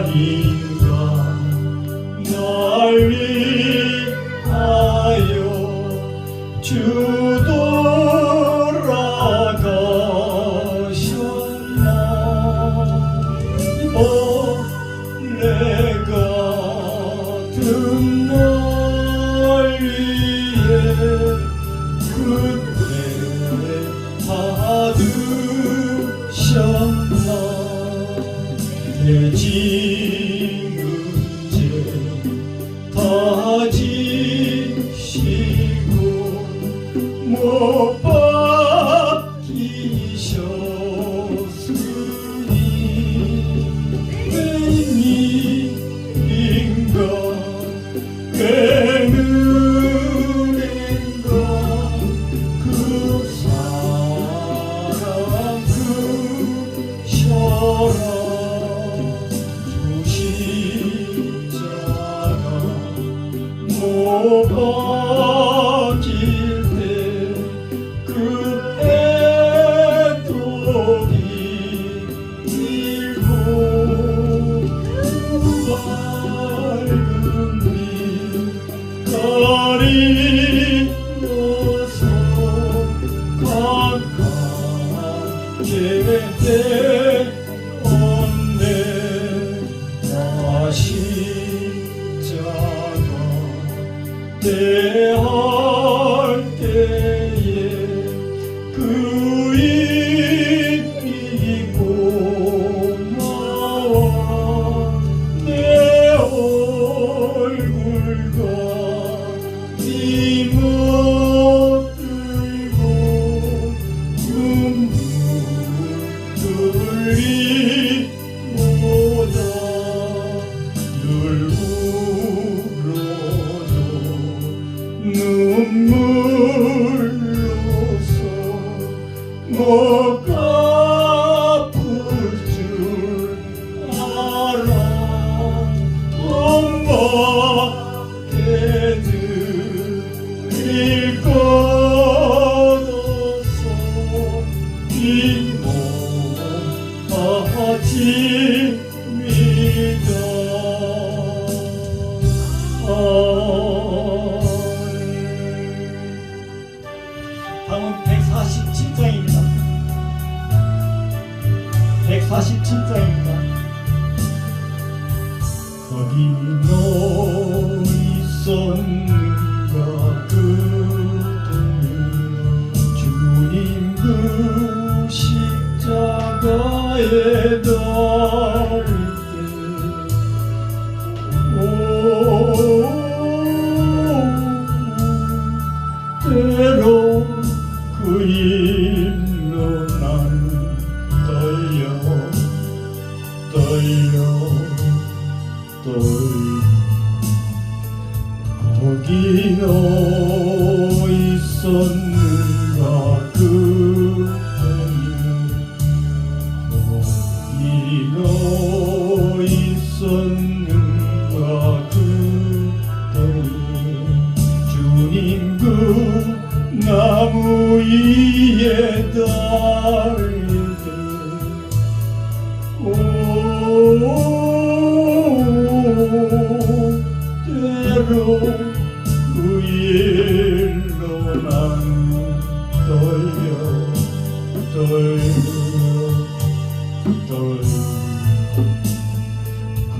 말인가 날 위하여 주 돌아가셨나. 내가 든 날 위에 그때 받으셨나. 내 짐은 이제 다 지시고 못 박히셨으니 웬일인가 웬일인가 그 사랑 그셔라. 주 십자가 못 박힐 때 그 애도리 일고 밝은 빛 가리워서 가깝게 되었네. 나 십자가 대할 때에 그 이름이 고마워. 내 얼굴과 네 못 들고 눈물 흘리고다. 늘 울어도 눈물로서 못 갚을 줄 알아. 엄마 애들일 걷어서 뒷몸아집니다. 다음은 147장입니다. 147장입니다. 거기 너 있었는가 그때는 주님 그 십자가에 달릴 때 때로 그 일로 나는 떨려 거기 너 있었는가 그때는 거기 너 있었는가 그때는 주님 그 나무 위에 달릴 때 때로 그 일로 나는 떨려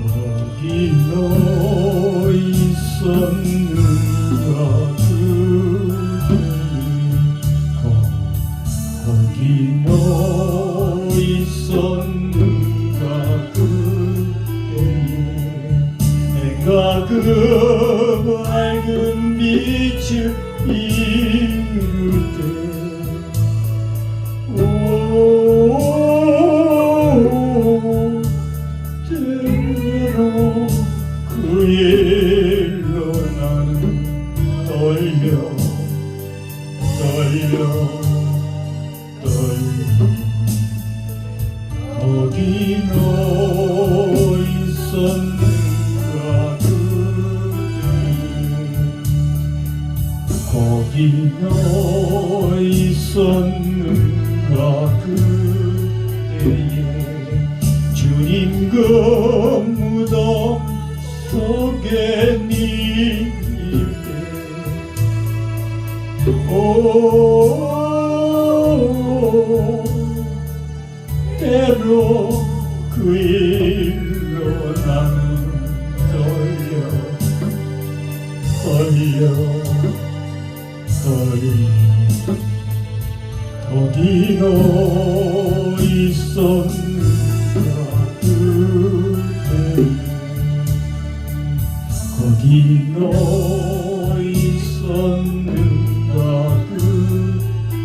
거기 너 있었는가 거기 너 있었는가 그때에 내가 그 밝은 빛을 이룰 때 때로 그 일로 나는 떨려 거기 너 있었는가 그때 거기 너 있었는가 그때에 주님 임금 무덤 속에 니게 때로 그 일로 나는 떨려 거기 너 있었는가 그때 거기 너 있었는가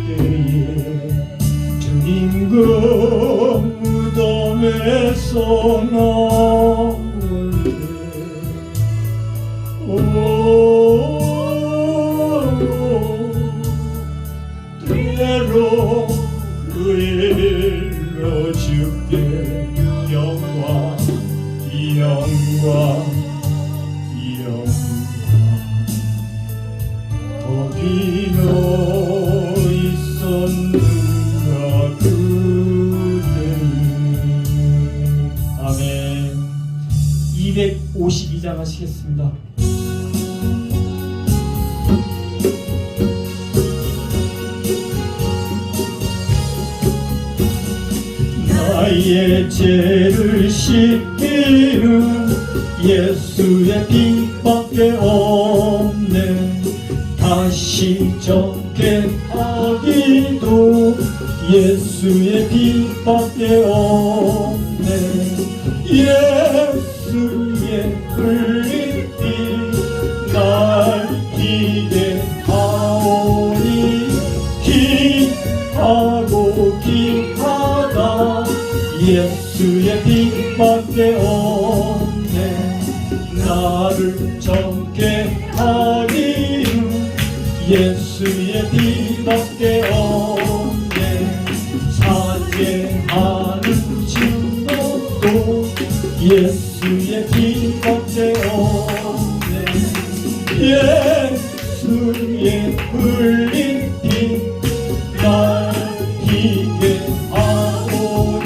그때에 주님금 무덤에서 나올 때 때로 그 일로 주께 영광 거기 너 있었는가 그때. 아멘. 252장 하시겠습니다. 나의 죄를 씻기는 예수의 피밖에 없네. 다시 정케 하기도 예수의 피밖에 없네. 예수의 흘린 피 날 기게 하오니 기하고 기하다 예수의 빛밖에 없네. 나를 정케 하기는 예수의 빛밖에 없네. 사죄하는 증거도 예수의 빛밖에 없네. 예수의 흘린 피 날 기게 하오니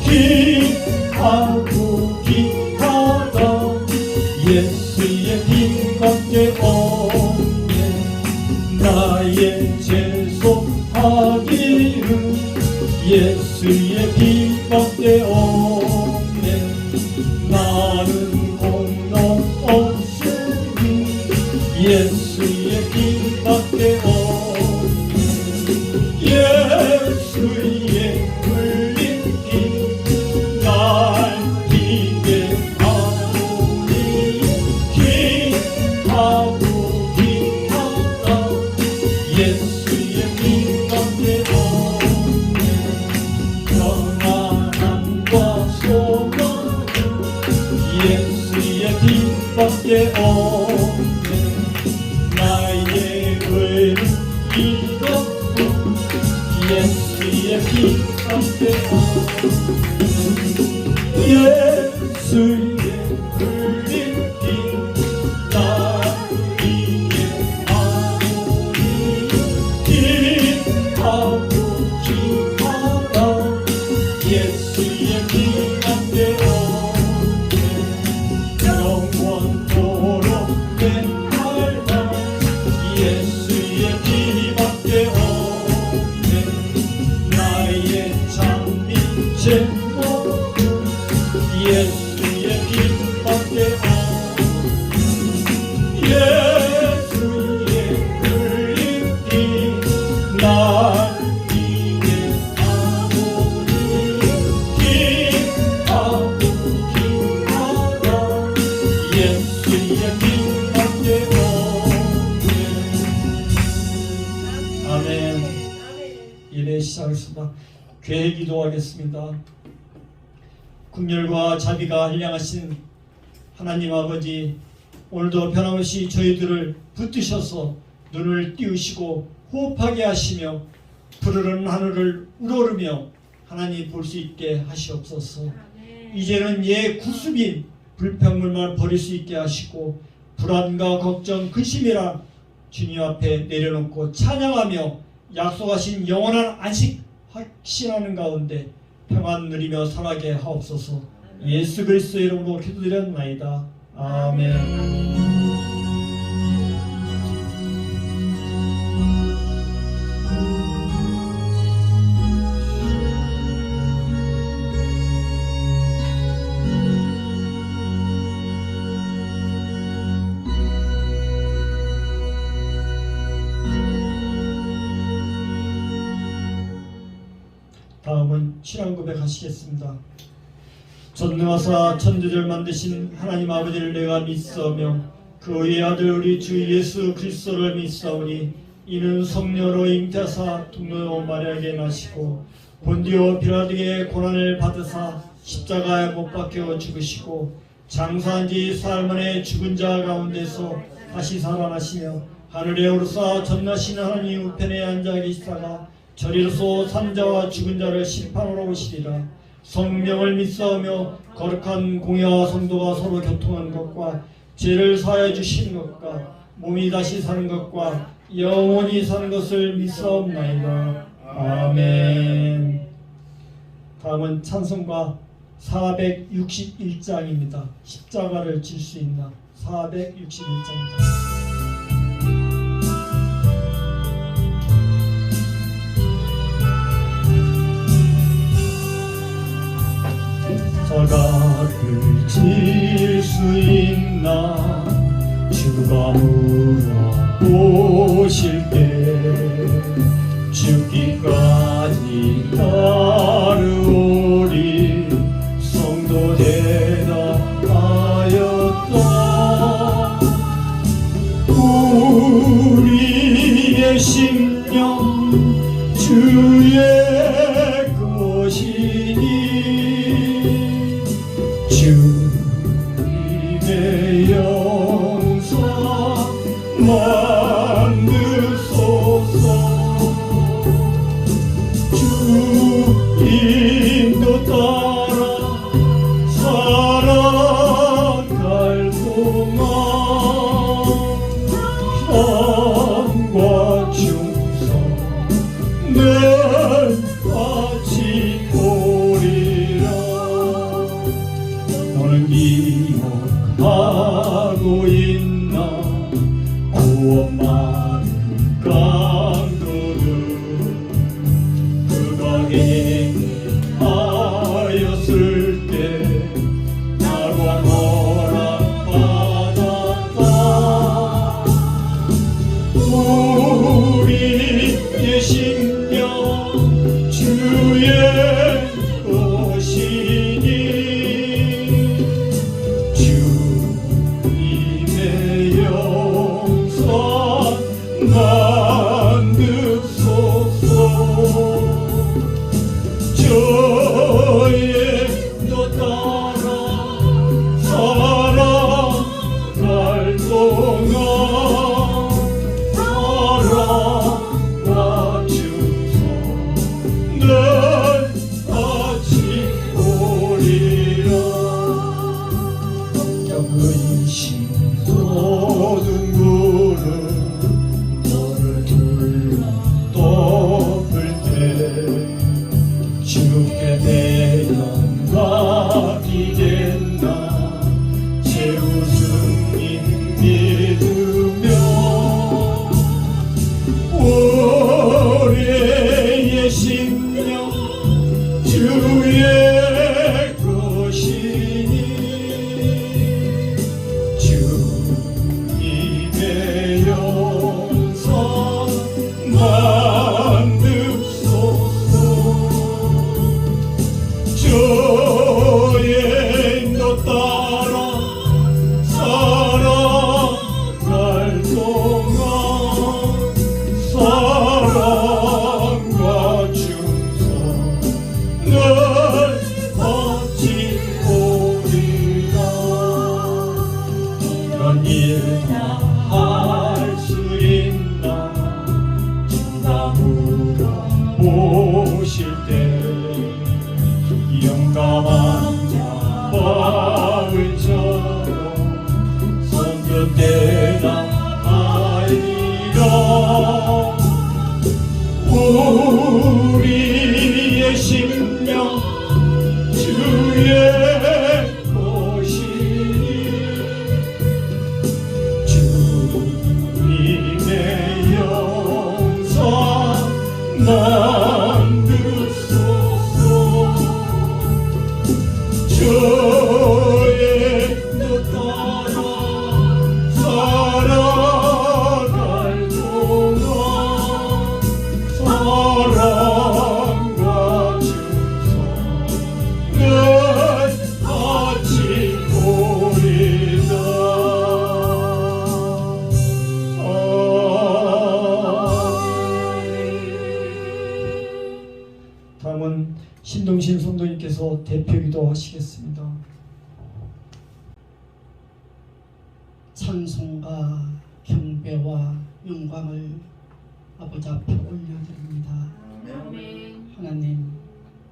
기하고 기하다 예수의 빛밖에 없네. 나의 죄송하기는 예수의 빛밖에 없네. 나는 공로 없으니 예수의 빛밖에 없네. 예수의 흘린 피 날 기게 하오니 기하고 기하다 예수의 빛밖에 없네. 평안함과 소망은 예수의 빛밖에 없네. 나의 의는 이것도 예수의 빛밖에 없네. 예수의 흘린 피 날 기게 하오니 기하고 기하다 예수의 빛밖에 없네. 영원토록 맨날만 예수의 빛밖에 없네. 나의 장미 제목은 예수의 빛밖에 없네. 예수의 흘린 피 날 기게 하오니 기하고 기하다 예수의 빛밖에 없네. 아멘. 예배 시작하겠습니다. 교회 기도하겠습니다. 국률과 자비가 한량하신 하나님 아버지, 오늘도 변함없이 저희들을 붙드셔서 눈을 띄우시고 호흡하게 하시며 푸르른 하늘을 우러르며 하나님 볼 수 있게 하시옵소서. 이제는 옛 구습인 불평물만 버릴 수 있게 하시고 불안과 걱정, 근심이라 주님 앞에 내려놓고 찬양하며 약속하신 영원한 안식 확신하는 가운데 평안 누리며 살아가게 하옵소서. 예수 그리스도의 이름으로 기도드렸나이다. 아멘. 다음은 신앙 고백하시겠습니다. 전능하사 천지를 만드신 하나님 아버지를 내가 믿사오며 그의 아들 우리 주 예수 그리스도를 믿사오니 이는 성령으로 잉태하사 동료 마리아에게 나시고 본디오 빌라도에게 고난을 받으사 십자가에 못 박혀 죽으시고 장사한 지 사흘 만에 죽은 자 가운데서 다시 살아나시며 하늘에 오르사 전능하신 하나님 우편에 앉아 계시다가 저리로서 산자와 죽은 자를 심판하러 오시리라. 성령을 믿사오며 거룩한 공예와 성도가 서로 교통하는 것과 죄를 사하여 주시는 것과 몸이 다시 사는 것과 영원히 사는 것을 믿사옵나이다. 아멘. 다음은 찬송가 461장입니다. 십자가를 질 수 있나 461장입니다. 십자가를 질 수 있나 주가 물어보실 때 죽기까지 따르오리 성도 대답하였다. 우리의 심령 주의 것이니 주님의 영광 만드소서. 주님도 따라 살아갈 동안 삶과 충성 늘 같이 오리라. 너는 기억하고 있나 구원 받은 강도를 그가 행하였을 때 나와 허락받았다. 우리의 심령 주의 것이니 주님의 영광 만드소서. 저의 너 따라 살아갈 동안 사랑과 충성 늘 같이 오리라. 근심 쏟은 구름 너를 둘러덮을 때 주께 대면 기댔나 제 우승님 믿으며 올해의 심령 주의 것이니 주님의 영광 만드소서. 저의 너 따라 살아갈 동안 사랑과 충성 늘 같이 오리라. 이런 일 다 할 수 있나 주가 물어보실 때 영감한 바울처럼 선뜻 대답하리라. 우리의 심령 주의 주셔서 대표기도 하시겠습니다. 찬송과 경배와 영광을 아버지 앞에 올려드립니다. 하나님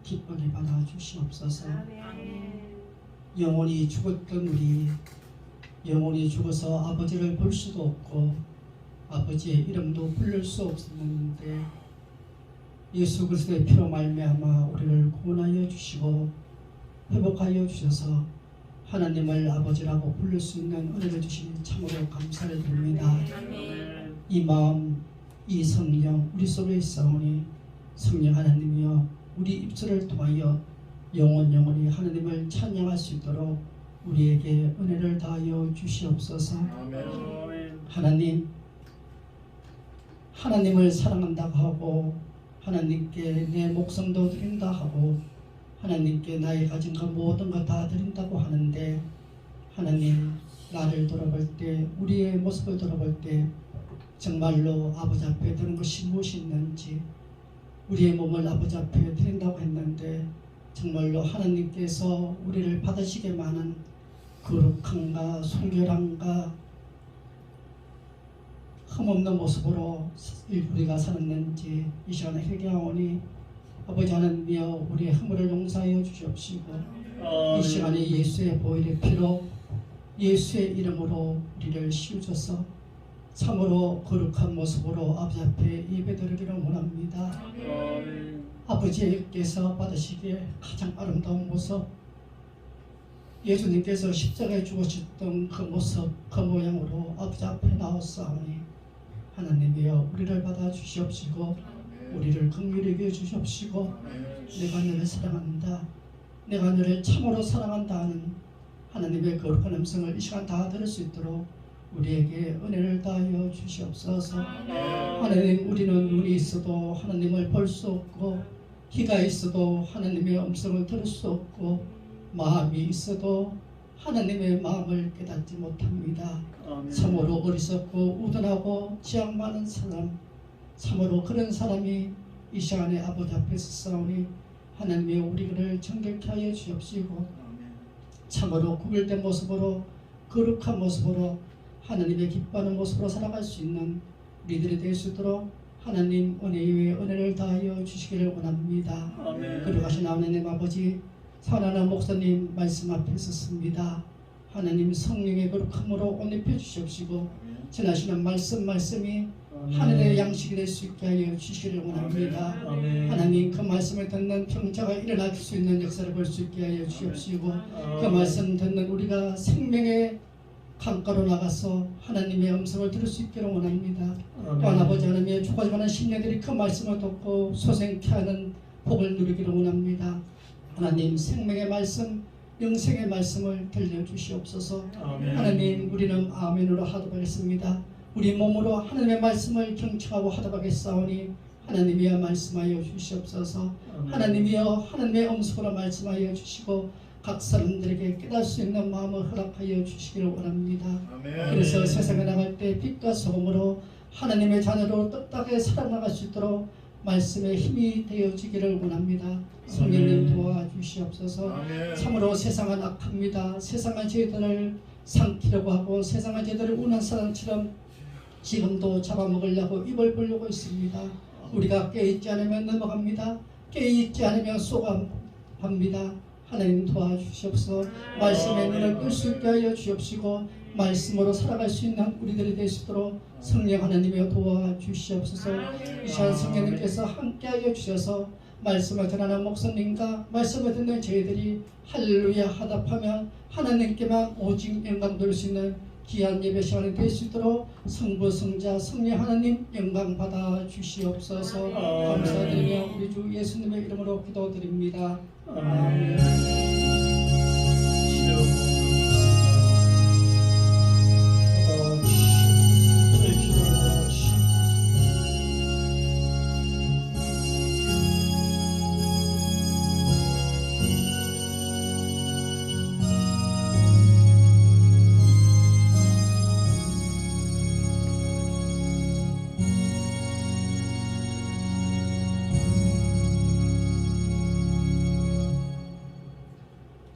기쁘게 받아주시옵소서. 영원히 죽었던 우리, 영원히 죽어서 아버지를 볼 수도 없고 아버지의 이름도 부를 수 없었는데 예수 그리스도의 피로 말미암아 우리를 구원하여 주시고 회복하여 주셔서 하나님을 아버지라고 부를 수 있는 은혜를 주시니 참으로 감사를 드립니다. 이 마음, 이 성령 우리 속에 있사오니 성령 하나님이여 우리 입술을 통하여 영원히 하나님을 찬양할 수 있도록 우리에게 은혜를 다하여 주시옵소서. 하나님, 하나님을 사랑한다고 하고 하나님께 내 목숨도 드린다 하고 하나님께 나의 가진 것 모든 것 다 드린다고 하는데 하나님 나를 돌아볼 때 우리의 모습을 돌아볼 때 정말로 아버지 앞에 드는 것이 무엇이 있는지 우리의 몸을 아버지 앞에 드린다고 했는데 정말로 하나님께서 우리를 받으시게 하는 거룩함과 순결함과 흠없는 모습으로 우리가 살았는지 이 시간에 회개하오니 아버지 하나님이여 우리의 허물을 용서하여 주시옵시고 이 시간에 예수의 보혈의 피로 예수의 이름으로 우리를 씌우셔서 참으로 거룩한 모습으로 아버지 앞에 예배드리기를 원합니다. 아버지께서 받으시기에 가장 아름다운 모습 예수님께서 십자가에 죽으셨던 그 모습 그 모양으로 아버지 앞에 나왔사오니 하나님이여 우리를 받아 주시옵시고 우리를 긍휼히 여겨 주시옵시고 내가 너를 사랑한다 내가 너를 참으로 사랑한다 하는 하나님의 거룩한 음성을 이 시간 다 들을 수 있도록 우리에게 은혜를 다하여 주시옵소서. 하나님 우리는 눈이 있어도 하나님을 볼 수 없고 귀가 있어도 하나님의 음성을 들을 수 없고 마음이 있어도 하나님의 마음을 깨닫지 못합니다. 참으로 어리석고 우둔하고 지향 많은 사람 참으로 그런 사람이 이 시간에 아버지 앞에서 싸우니 하나님의 우리를 정결케 하여 주옵시고 참으로 구별된 모습으로 거룩한 모습으로 하나님의 기뻐하는 모습으로 살아갈 수 있는 우리들이 될 수 있도록 하나님 은혜 위에 은혜를 다하여 주시기를 원합니다. 그러가신 하나님 아버지 사랑하는 목사님 말씀 앞에 섰습니다. 하나님 성령의 거룩함으로 옷 입혀 주시옵시고 전하시는 말씀이 하늘의 양식이 될 수 있게 하여 주시기를 원합니다. 하나님 그 말씀을 듣는 평자가 일어날 수 있는 역사를 볼 수 있게 하여 주옵시고 그 말씀 듣는 우리가 생명의 강가로 나가서 하나님의 음성을 들을 수 있기를 원합니다. 또한 아버지 하나님의 죽어지는 신녀들이 그 말씀을 듣고 소생케 하는 복을 누리기를 원합니다. 하나님 생명의 말씀 영생의 말씀을 들려주시옵소서. 하나님 우리는 아멘으로 하도록하겠습니다. 우리 몸으로 하나님의 말씀을 경청하고 하도록하겠사오니 하나님이여 말씀하여 주시옵소서. 하나님이여 하나님의 음성으로 말씀하여 주시고 각 사람들에게 깨달을 수 있는 마음을 허락하여 주시기를 원합니다. 그래서 세상에 나갈 때 빛과 소금으로 하나님의 자녀로 떳떳하게 살아나갈 수 있도록 말씀의 힘이 되어지기를 원합니다. 성령님 도와주시옵소서. 참으로 세상은 악합니다. 세상은 저희들을 삼키려고 하고 세상은 저희들을 운한 사람처럼 지금도 잡아먹으려고 입을 벌리고 있습니다. 우리가 깨있지 않으면 넘어갑니다. 깨있지 않으면 쏘갑니다. 하나님 도와주시옵소서. 말씀의 눈을 뜰 수 있게 하여 주옵시고 말씀으로 살아갈 수 있는 우리들이 될 수 있도록 성령 하나님이 도와주시옵소서. 이 시간 성령님께서 함께하여 주셔서 말씀을 전하는 목사님과 말씀을 듣는 저희들이 할렐루야 하답하면 하나님께만 오직 영광 돌릴 수 있는 귀한 예배 시간이 될 수 있도록 성부 성자 성령 하나님 영광 받아 주시옵소서. 감사드리며 우리 주 예수님의 이름으로 기도드립니다. 아멘.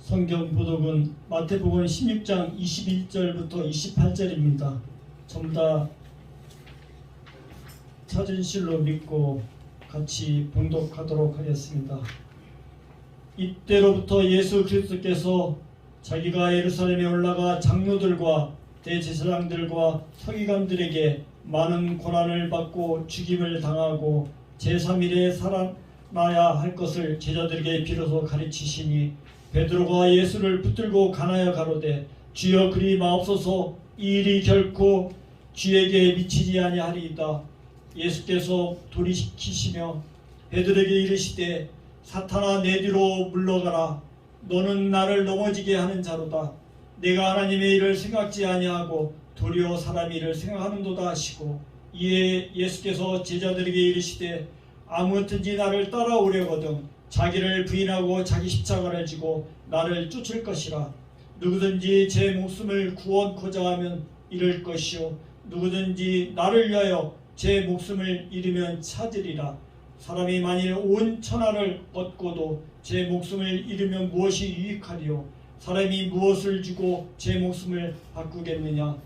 성경 부독은 마태복음 16장 21절부터 28절입니다. 전부 다 찾은 실로 믿고 같이 봉독하도록 하겠습니다. 이때로부터 예수 그리스도께서 자기가 예루살렘에 올라가 장로들과 대제사장들과 서기관들에게 많은 고난을 받고 죽임을 당하고 제3일에 살아나야 할 것을 제자들에게 비로소 가르치시니 베드로가 예수를 붙들고 가나여 가로되 주여 그리 마옵소서 이 일이 결코 주에게 미치지 아니하리이다. 예수께서 돌이키시며 베드로에게 이르시되 사탄아 내 뒤로 물러가라. 너는 나를 넘어지게 하는 자로다. 내가 하나님의 일을 생각지 아니하고 도리어 사람의 일을 생각하는도다 하시고 이에 예수께서 제자들에게 이르시되 아무든지 나를 따라오려거든 자기를 부인하고 자기 십자가를 지고 나를 쫓을 것이라. 누구든지 제 목숨을 구원코자 하면 잃을 것이요 누구든지 나를 위하여 제 목숨을 잃으면 찾으리라. 사람이 만일 온 천하를 얻고도 제 목숨을 잃으면 무엇이 유익하리요? 사람이 무엇을 주고 제 목숨을 바꾸겠느냐?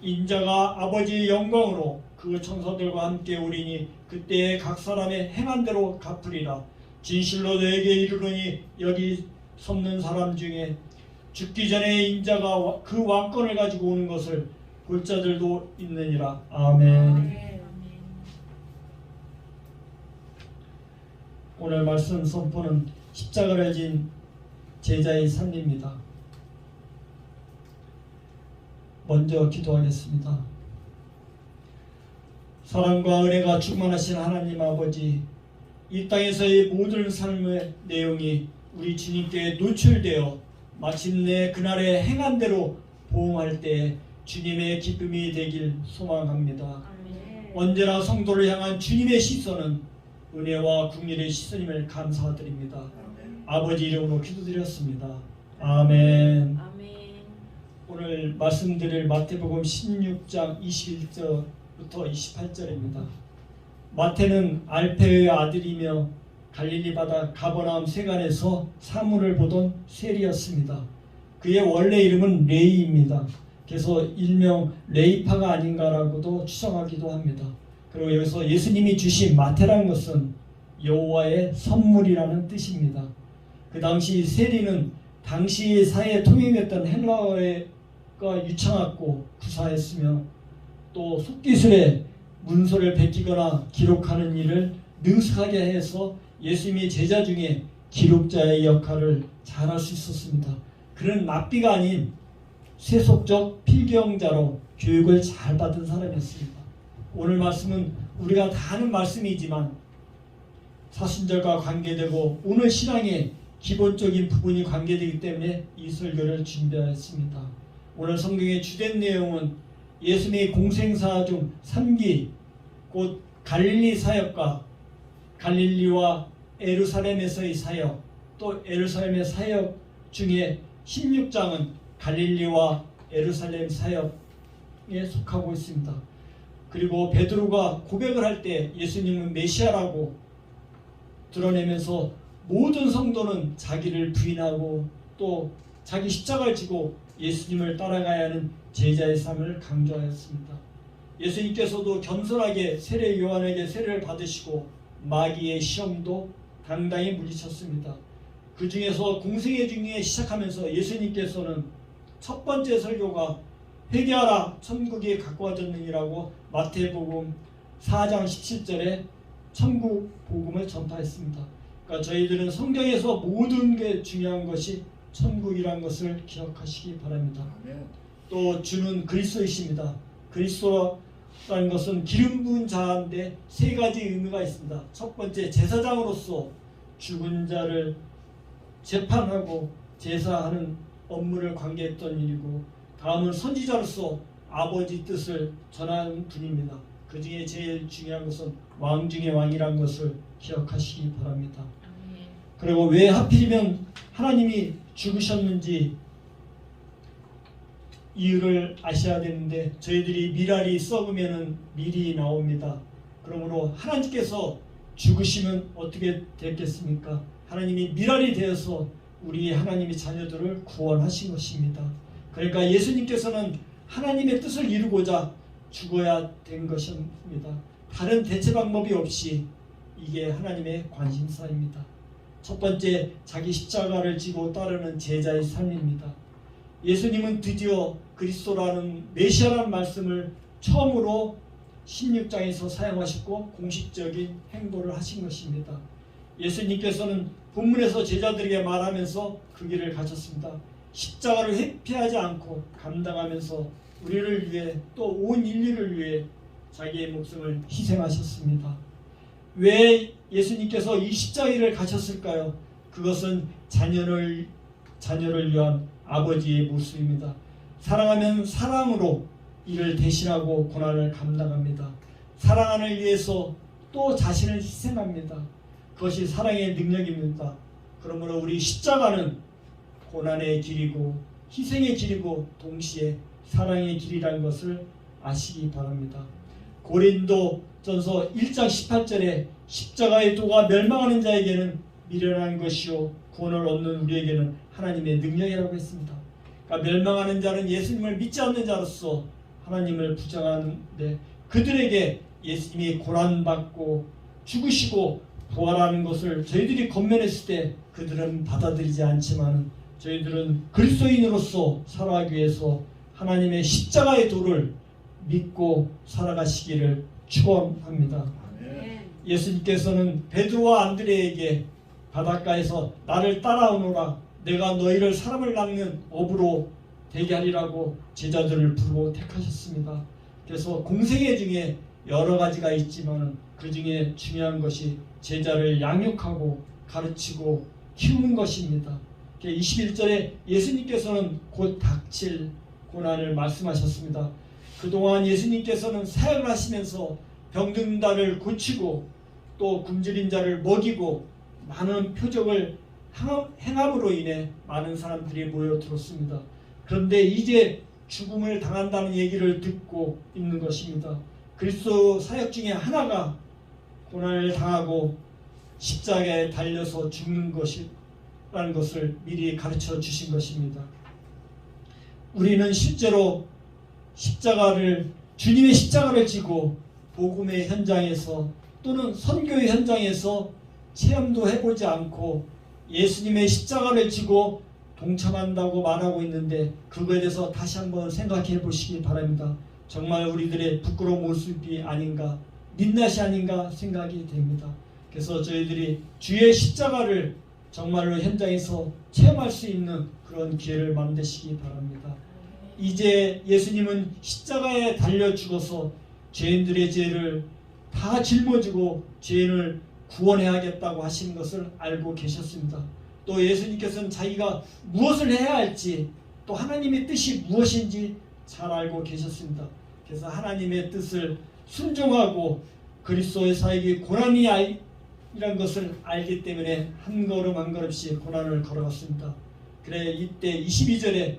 인자가 아버지의 영광으로 그 천사들과 함께 오리니 그때에 각 사람의 행한 대로 갚으리라. 진실로 너에게 이르노니 여기 섰는 사람 중에 죽기 전에 인자가 그 왕권을 가지고 오는 것을 볼 자들도 있느니라. 아멘. 오늘 말씀 선포는 십자가를 진 제자의 삶입니다. 먼저 기도하겠습니다. 사랑과 은혜가 충만하신 하나님 아버지, 이 땅에서의 모든 삶의 내용이 우리 주님께 노출되어 마침내 그날의 행한 대로 보응할 때 주님의 기쁨이 되길 소망합니다. 아멘. 언제나 성도를 향한 주님의 시선은 은혜와 긍휼의 시선임을 감사드립니다. 아멘. 아버지 이름으로 기도드렸습니다. 아멘. 아멘. 오늘 말씀드릴 마태복음 16장 21절부터 28절입니다. 마태는 알페의 아들이며 갈릴리 바다 가버나움 세간에서 사물을 보던 세리였습니다. 그의 원래 이름은 레이입니다. 그래서 일명 레이파가 아닌가라고도 추정하기도 합니다. 그리고 여기서 예수님이 주신 마태라는 것은 여호와의 선물이라는 뜻입니다. 그 당시 세리는 당시 사회에 통용했던 헬라어가 유창하고 구사했으며 또 속기술에 문서를 베끼거나 기록하는 일을 능숙하게 해서 예수님의 제자 중에 기록자의 역할을 잘할 수 있었습니다. 그는 납비가 아닌 세속적 필경자로 교육을 잘 받은 사람이었습니다. 오늘 말씀은 우리가 다 아는 말씀이지만 사순절과 관계되고 오늘 신앙의 기본적인 부분이 관계되기 때문에 이 설교를 준비하였습니다. 오늘 성경의 주된 내용은 예수님의 공생사 중 3기 곧 갈릴리 사역과 갈릴리와 예루살렘에서의 사역, 또 예루살렘의 사역 중에 16장은 갈릴리와 예루살렘 사역에 속하고 있습니다. 그리고 베드로가 고백을 할 때 예수님은 메시아라고 드러내면서 모든 성도는 자기를 부인하고 또 자기 십자가를 지고 예수님을 따라가야 하는 제자의 삶을 강조하였습니다. 예수님께서도 겸손하게 세례 요한에게 세례를 받으시고 마귀의 시험도 당당히 물리쳤습니다. 그 중에서 공생애 중에 시작하면서 예수님께서는 첫 번째 설교가 회개하라 천국이 가까워졌느니라고 마태복음 4장 17절에 천국 복음을 전파했습니다. 그러니까 저희들은 성경에서 모든 게 중요한 것이 천국이라는 것을 기억하시기 바랍니다. 또 주는 그리스도이십니다. 그리스도라는 것은 기름 부은 자인데 세 가지 의미가 있습니다. 첫 번째, 제사장으로서 죽은 자를 재판하고 제사하는 업무를 관계했던 일이고, 다음은 선지자로서 아버지 뜻을 전하는 분입니다. 그 중에 제일 중요한 것은 왕 중의 왕이라는 것을 기억하시기 바랍니다. 그리고 왜 하필이면 하나님이 죽으셨는지 이유를 아셔야 되는데, 저희들이 미랄이 썩으면 밀이 나옵니다. 그러므로 하나님께서 죽으시면 어떻게 됐겠습니까? 하나님이 미랄이 되어서 우리 하나님의 자녀들을 구원하신 것입니다. 그러니까 예수님께서는 하나님의 뜻을 이루고자 죽어야 된 것입니다. 다른 대체 방법이 없이 이게 하나님의 관심사입니다. 첫 번째, 자기 십자가를 지고 따르는 제자의 삶입니다. 예수님은 드디어 그리스도라는 메시아라는 말씀을 처음으로 16장에서 사용하셨고 공식적인 행보를 하신 것입니다. 예수님께서는 본문에서 제자들에게 말하면서 그 길을 가셨습니다. 십자가를 회피하지 않고 감당하면서 우리를 위해 또 온 인류를 위해 자기의 목숨을 희생하셨습니다. 왜 예수님께서 이 십자가를 가셨을까요? 그것은 자녀를 위한 아버지의 모습입니다. 사랑하면 사랑으로 이를 대신하고 고난을 감당합니다. 사랑하는 위해서 또 자신을 희생합니다. 그것이 사랑의 능력입니다. 그러므로 우리 십자가는 고난의 길이고 희생의 길이고 동시에 사랑의 길이라는 것을 아시기 바랍니다. 고린도전서 1장 18절에 십자가의 도가 멸망하는 자에게는 미련한 것이요 구원을 얻는 우리에게는 하나님의 능력이라고 했습니다. 그러니까 멸망하는 자는 예수님을 믿지 않는 자로서 하나님을 부정하는데 그들에게 예수님이 고난받고 죽으시고 부활하는 것을 저희들이 권면했을 때 그들은 받아들이지 않지만 저희들은 그리스도인으로서 살아가기 위해서 하나님의 십자가의 도를 믿고 살아가시기를 축원합니다. 예수님께서는 베드로와 안드레에게 바닷가에서 나를 따라오너라 내가 너희를 사람을 낚는 어부로 되게 하리라고 제자들을 부르고 택하셨습니다. 그래서 공생애 중에 여러 가지가 있지만 그 중에 중요한 것이 제자를 양육하고 가르치고 키우는 것입니다. 21절에 예수님께서는 곧 닥칠 고난을 말씀하셨습니다. 그동안 예수님께서는 사역을 하시면서 병든 자를 고치고 또 굶주린 자를 먹이고 많은 표적을 행함으로 인해 많은 사람들이 모여들었습니다. 그런데 이제 죽음을 당한다는 얘기를 듣고 있는 것입니다. 그리스도 사역 중에 하나가 고난을 당하고 십자가에 달려서 죽는 것이라는 것을 미리 가르쳐 주신 것입니다. 우리는 실제로 주님의 십자가를 지고 복음의 현장에서 또는 선교의 현장에서 체험도 해보지 않고 예수님의 십자가를 지고 동참한다고 말하고 있는데 그거에 대해서 다시 한번 생각해 보시기 바랍니다. 정말 우리들의 부끄러운 모습이 아닌가, 민낯이 아닌가 생각이 됩니다. 그래서 저희들이 주의 십자가를 정말로 현장에서 체험할 수 있는 그런 기회를 만드시기 바랍니다. 이제 예수님은 십자가에 달려 죽어서 죄인들의 죄를 다 짊어지고 죄인을 구원해야겠다고 하시는 것을 알고 계셨습니다. 또 예수님께서는 자기가 무엇을 해야 할지 또 하나님의 뜻이 무엇인지 잘 알고 계셨습니다. 그래서 하나님의 뜻을 순종하고 그리스도의 사역이 고난이란 것을 알기 때문에 한 걸음 한 걸음씩 고난을 걸어갔습니다. 그래 이때 22절에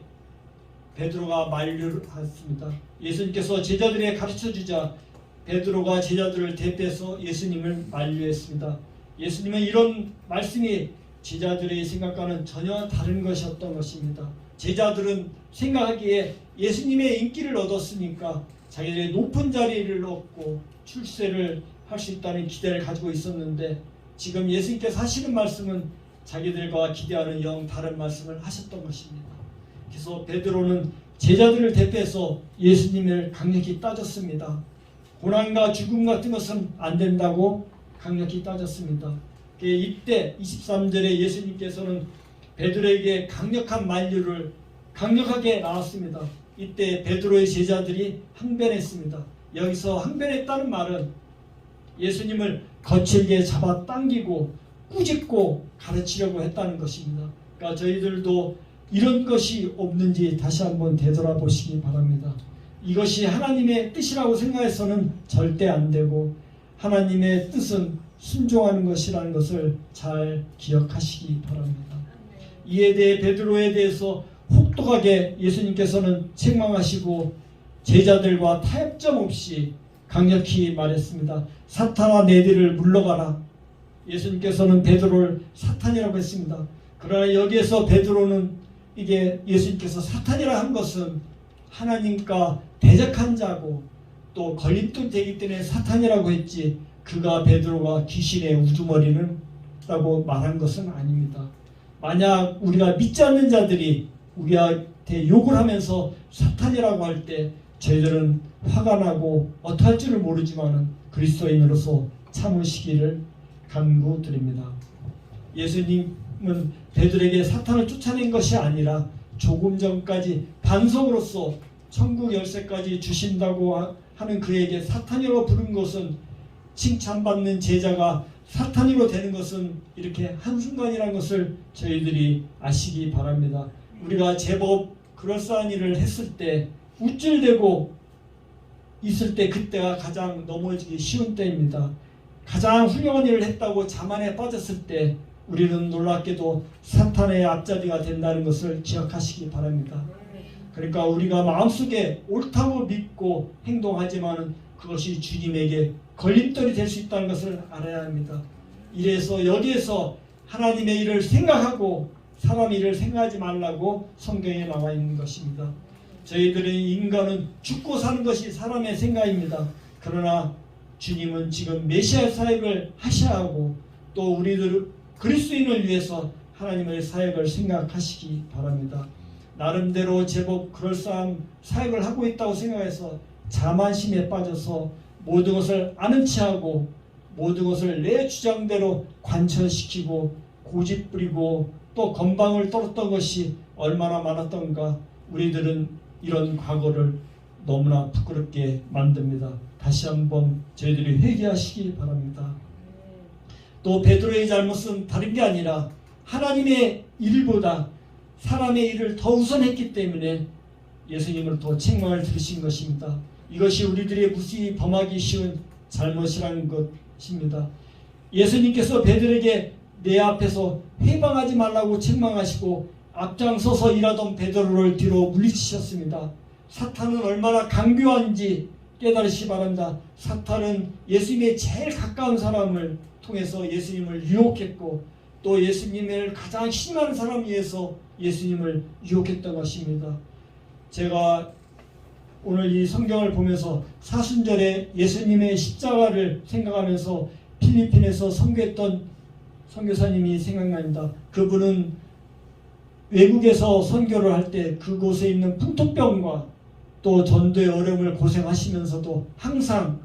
베드로가 만류를 했습니다. 예수님께서 제자들에게 가르쳐주자 베드로가 제자들을 대표해서 예수님을 만류했습니다. 예수님은 이런 말씀이 제자들의 생각과는 전혀 다른 것이었던 것입니다. 제자들은 생각하기에 예수님의 인기를 얻었으니까 자기들의 높은 자리를 얻고 출세를 할 수 있다는 기대를 가지고 있었는데 지금 예수님께서 하시는 말씀은 자기들과 기대하는 영 다른 말씀을 하셨던 것입니다. 그래서 베드로는 제자들을 대표해서 예수님을 강력히 따졌습니다. 고난과 죽음 같은 것은 안 된다고 강력히 따졌습니다. 이때 23절에 예수님께서는 베드로에게 강력한 만류를 강력하게 나왔습니다. 이때 베드로의 제자들이 항변했습니다. 여기서 항변했다는 말은 예수님을 거칠게 잡아당기고 꾸짖고 가르치려고 했다는 것입니다. 그러니까 저희들도 이런 것이 없는지 다시 한번 되돌아보시기 바랍니다. 이것이 하나님의 뜻이라고 생각해서는 절대 안 되고 하나님의 뜻은 순종하는 것이라는 것을 잘 기억하시기 바랍니다. 이에 대해 베드로에 대해서 혹독하게 예수님께서는 책망하시고 제자들과 타협점 없이 강력히 말했습니다. 사탄아 내 뒤를 물러가라. 예수님께서는 베드로를 사탄이라고 했습니다. 그러나 여기에서 베드로는 이게 예수님께서 사탄이라 한 것은 하나님과 대적한 자고 또 걸림돌 되기 때문에 사탄이라고 했지, 그가 베드로가 귀신의 우두머리는 라고 말한 것은 아닙니다. 만약 우리가 믿지 않는 자들이 우리한테 욕을 하면서 사탄이라고 할 때 저희들은 화가 나고 어떡할 줄을 모르지만 그리스도인으로서 참으시기를 간구드립니다. 예수님은 베드로에게 사탄을 쫓아낸 것이 아니라 조금 전까지 반석으로서 천국 열쇠까지 주신다고 하는 그에게 사탄이라고 부른 것은, 칭찬받는 제자가 사탄으로 되는 것은 이렇게 한순간이라는 것을 저희들이 아시기 바랍니다. 우리가 제법 그럴싸한 일을 했을 때 우쭐대고 있을 때, 그때가 가장 넘어지기 쉬운 때입니다. 가장 훌륭한 일을 했다고 자만에 빠졌을 때 우리는 놀랍게도 사탄의 앞잡이가 된다는 것을 기억하시기 바랍니다. 그러니까 우리가 마음속에 옳다고 믿고 행동하지만 그것이 주님에게 걸림돌이 될 수 있다는 것을 알아야 합니다. 이래서 여기에서 하나님의 일을 생각하고 사람 일을 생각하지 말라고 성경에 나와 있는 것입니다. 저희들의 인간은 죽고 사는 것이 사람의 생각입니다. 그러나 주님은 지금 메시아 사역을 하셔야 하고 또 우리들 그리스도인을 위해서 하나님의 사역을 생각하시기 바랍니다. 나름대로 제법 그럴싸한 사역을 하고 있다고 생각해서 자만심에 빠져서 모든 것을 아는 체하고 모든 것을 내 주장대로 관철시키고 고집부리고 또 건방을 떨었던 것이 얼마나 많았던가. 우리들은 이런 과거를 너무나 부끄럽게 만듭니다. 다시 한번 저희들이 회개하시기 바랍니다. 또 베드로의 잘못은 다른 게 아니라 하나님의 일보다 사람의 일을 더 우선했기 때문에 예수님으로부터 책망을 들으신 것입니다. 이것이 우리들의 무수히 범하기 쉬운 잘못이라는 것입니다. 예수님께서 베드로에게 내 앞에서 회방하지 말라고 책망하시고 앞장서서 일하던 베드로를 뒤로 물리치셨습니다. 사탄은 얼마나 강교한지 깨달으시기 바랍니다. 사탄은 예수님의 제일 가까운 사람을 통해서 예수님을 유혹했고 또 예수님을 가장 신뢰하는 사람 위해서 예수님을 유혹했던 것입니다. 제가 오늘 이 성경을 보면서 사순절에 예수님의 십자가를 생각하면서 필리핀에서 선교했던 선교사님이 생각납니다. 그분은 외국에서 선교를 할 때 그곳에 있는 풍토병과 또 전도의 어려움을 고생하시면서도 항상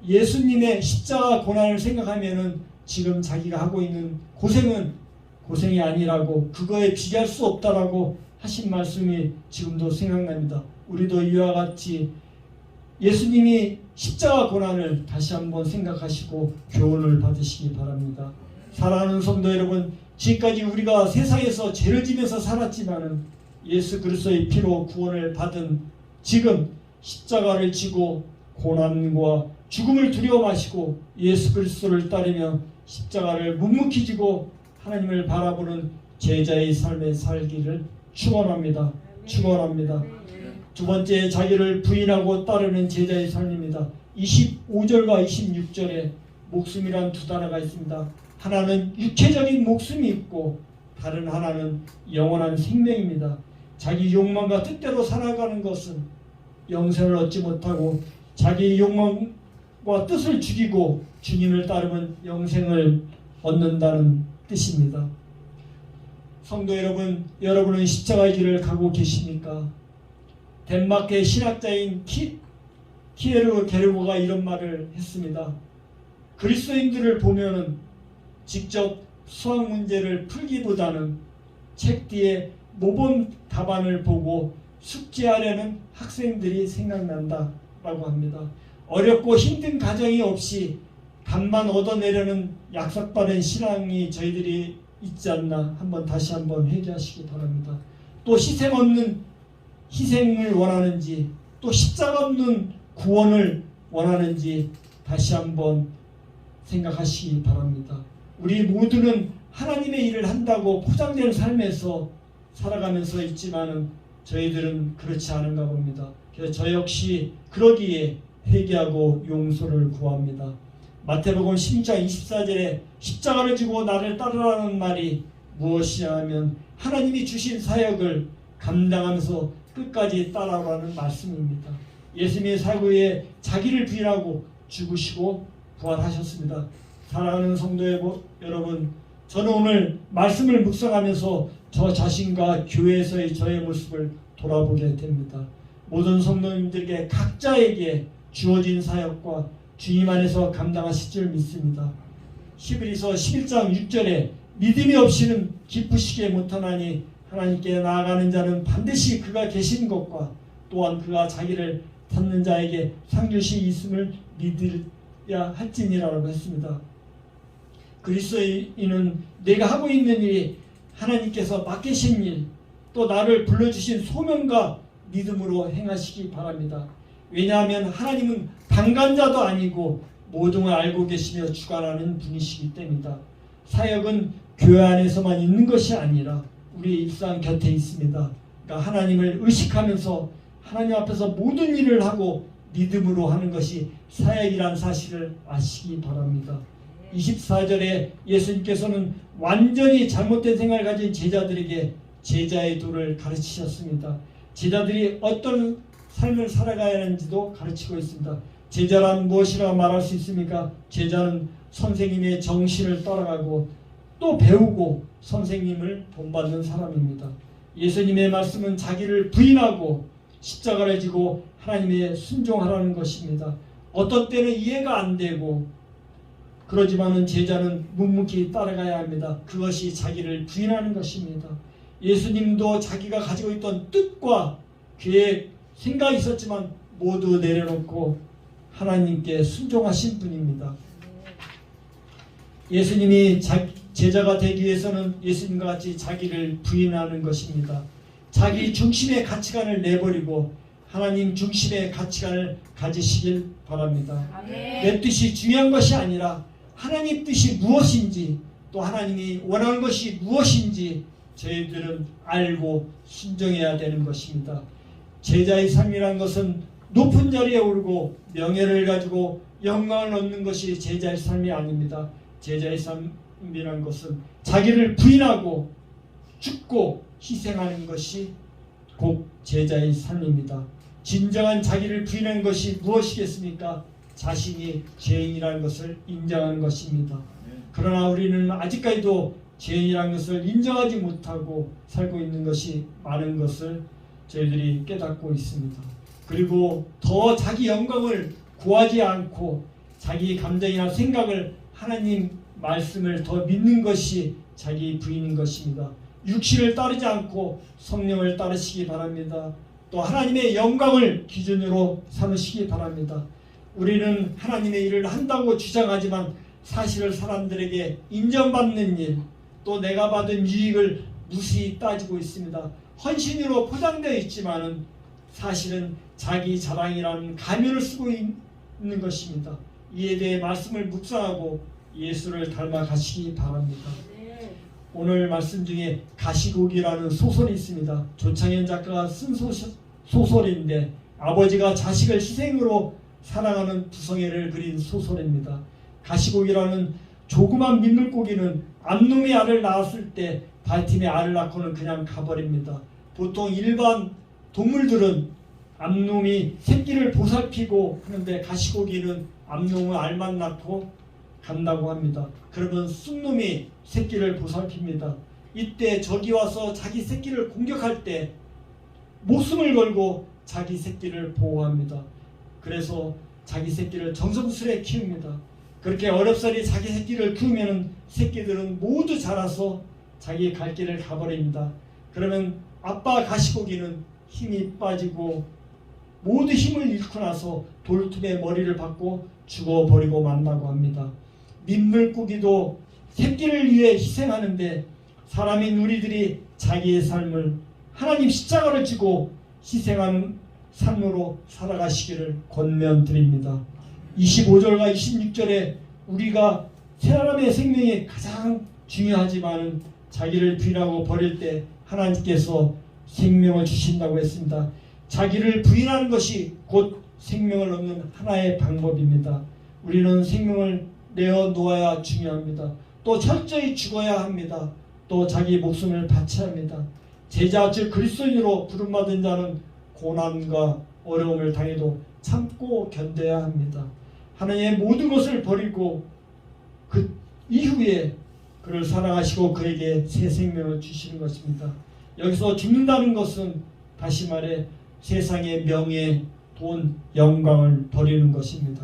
예수님의 십자가 고난을 생각하면은 지금 자기가 하고 있는 고생은 고생이 아니라고, 그거에 비교할 수 없다라고 하신 말씀이 지금도 생각납니다. 우리도 이와 같이 예수님이 십자가 고난을 다시 한번 생각하시고 교훈을 받으시기 바랍니다. 사랑하는 성도 여러분, 지금까지 우리가 세상에서 죄를 지면서 살았지만은 예수 그리스도의 피로 구원을 받은 지금 십자가를 지고 고난과 죽음을 두려워하시고 예수 그리스도를 따르며 십자가를 묵묵히 지고 하나님을 바라보는 제자의 삶에 살기를 축원합니다. 축원합니다. 두 번째, 자기를 부인하고 따르는 제자의 삶입니다. 25절과 26절에 목숨이란 두 단어가 있습니다. 하나는 육체적인 목숨이 있고 다른 하나는 영원한 생명입니다. 자기 욕망과 뜻대로 살아가는 것은 영생을 얻지 못하고 자기 욕망과 뜻을 죽이고 주님을 따르면 영생을 얻는다는 뜻입니다. 성도 여러분, 여러분은 십자가의 길을 가고 계십니까? 덴마크의 신학자인 키에르 게르고가 이런 말을 했습니다. 그리스도인들을 보면은 직접 수학 문제를 풀기보다는 책 뒤에 모범 답안을 보고 숙제하려는 학생들이 생각난다 라고 합니다. 어렵고 힘든 가정이 없이 답만 얻어내려는 약삭빠른 신앙이 저희들이 있지 않나 다시 한번 회개하시기 바랍니다. 또 희생 없는 희생을 원하는지 또 십자가 없는 구원을 원하는지 다시 한번 생각하시기 바랍니다. 우리 모두는 하나님의 일을 한다고 포장된 삶에서 살아가면서 있지만은 저희들은 그렇지 않은가 봅니다. 그래서 저 역시 그러기에 회개하고 용서를 구합니다. 마태복음 16장 24절에 십자가를 지고 나를 따르라는 말이 무엇이냐 하면 하나님이 주신 사역을 감당하면서 끝까지 따라오라는 말씀입니다. 예수님의 사고에 자기를 부인하고 죽으시고 부활하셨습니다. 사랑하는 성도 여러분, 저는 오늘 말씀을 묵상하면서 저 자신과 교회에서의 저의 모습을 돌아보게 됩니다. 모든 성도님들에게 각자에게 주어진 사역과 주님 안에서 감당하실 줄 믿습니다. 히브리서 11장 6절에 믿음이 없이는 기쁘시게 못하나니 하나님께 나아가는 자는 반드시 그가 계신 것과 또한 그가 자기를 찾는 자에게 상주시 있음을 믿으야 할지니라고 했습니다. 그리스도인은 내가 하고 있는 일이 하나님께서 맡기신 일, 또 나를 불러주신 소명과 믿음으로 행하시기 바랍니다. 왜냐하면 하나님은 방관자도 아니고 모든 걸 알고 계시며 주관하는 분이시기 때문이다. 사역은 교회 안에서만 있는 것이 아니라 우리 일상 곁에 있습니다. 그러니까 하나님을 의식하면서 하나님 앞에서 모든 일을 하고 믿음으로 하는 것이 사역이란 사실을 아시기 바랍니다. 24절에 예수님께서는 완전히 잘못된 생각을 가진 제자들에게 제자의 도를 가르치셨습니다. 제자들이 어떤 삶을 살아가야 하는지도 가르치고 있습니다. 제자란 무엇이라고 말할 수 있습니까? 제자는 선생님의 정신을 따라가고 또 배우고 선생님을 본받는 사람입니다. 예수님의 말씀은 자기를 부인하고 십자가를 지고 하나님의 순종하라는 것입니다. 어떤 때는 이해가 안 되고 그러지만은 제자는 묵묵히 따라가야 합니다. 그것이 자기를 부인하는 것입니다. 예수님도 자기가 가지고 있던 뜻과 계획, 생각이 있었지만 모두 내려놓고 하나님께 순종하신 분입니다. 예수님이 제자가 되기 위해서는 예수님과 같이 자기를 부인하는 것입니다. 자기 중심의 가치관을 내버리고 하나님 중심의 가치관을 가지시길 바랍니다. 내 뜻이 중요한 것이 아니라 하나님 뜻이 무엇인지 또 하나님이 원하는 것이 무엇인지 저희들은 알고 순종해야 되는 것입니다. 제자의 삶이란 것은 높은 자리에 오르고 명예를 가지고 영광을 얻는 것이 제자의 삶이 아닙니다. 제자의 삶이란 것은 자기를 부인하고 죽고 희생하는 것이 곧 제자의 삶입니다. 진정한 자기를 부인하는 것이 무엇이겠습니까? 자신이 죄인이라는 것을 인정하는 것입니다. 그러나 우리는 아직까지도 죄인이라는 것을 인정하지 못하고 살고 있는 것이 많은 것을 저희들이 깨닫고 있습니다. 그리고 더 자기 영광을 구하지 않고 자기 감정이나 생각을 하나님 말씀을 더 믿는 것이 자기 부인인 것입니다. 육신을 따르지 않고 성령을 따르시기 바랍니다. 또 하나님의 영광을 기준으로 삼으시기 바랍니다. 우리는 하나님의 일을 한다고 주장하지만 사실을 사람들에게 인정받는 일, 또 내가 받은 유익을 무시 따지고 있습니다. 헌신으로 포장되어 있지만은 사실은 자기 자랑이라는 가면을 쓰고 있는 것입니다. 이에 대해 말씀을 묵상하고 예수를 닮아 가시기 바랍니다. 오늘 말씀 중에 가시고기라는 소설이 있습니다. 조창현 작가가 쓴 소설인데 아버지가 자식을 희생으로 사랑하는 두성애를 그린 소설입니다. 가시고기라는 조그만 민물고기는 암놈이 알을 낳았을 때 발팀의 알을 낳고는 그냥 가버립니다. 보통 일반 동물들은 암놈이 새끼를 보살피고 하는데 가시고기는 암놈의 알만 낳고 간다고 합니다. 그러면 쑥놈이 새끼를 보살핍니다. 이때 적이 와서 자기 새끼를 공격할 때 목숨을 걸고 자기 새끼를 보호합니다. 그래서 자기 새끼를 정성스레 키웁니다. 그렇게 어렵사리 자기 새끼를 키우면 새끼들은 모두 자라서 자기 갈 길을 가버립니다. 그러면 아빠 가시고기는 힘이 빠지고 모두 힘을 잃고 나서 돌틈에 머리를 박고 죽어버리고 만다고 합니다. 민물고기도 새끼를 위해 희생하는데 사람인 우리들이 자기의 삶을 하나님 십자가를 지고 희생하는 삶으로 살아가시기를 권면드립니다. 25절과 26절에 우리가 사람의 생명이 가장 중요하지만 자기를 부인하고 버릴 때 하나님께서 생명을 주신다고 했습니다. 자기를 부인하는 것이 곧 생명을 얻는 하나의 방법입니다. 우리는 생명을 내어 놓아야 중요합니다. 또 철저히 죽어야 합니다. 또 또 자기 목숨을 바쳐야 합니다. 제자 즉 그리스도인으로 부름받은 자는 고난과 어려움을 당해도 참고 견뎌야 합니다. 하나님의 모든 것을 버리고 그 이후에 그를 사랑하시고 그에게 새 생명을 주시는 것입니다. 여기서 죽는다는 것은 다시 말해 세상의 명예, 돈, 영광을 버리는 것입니다.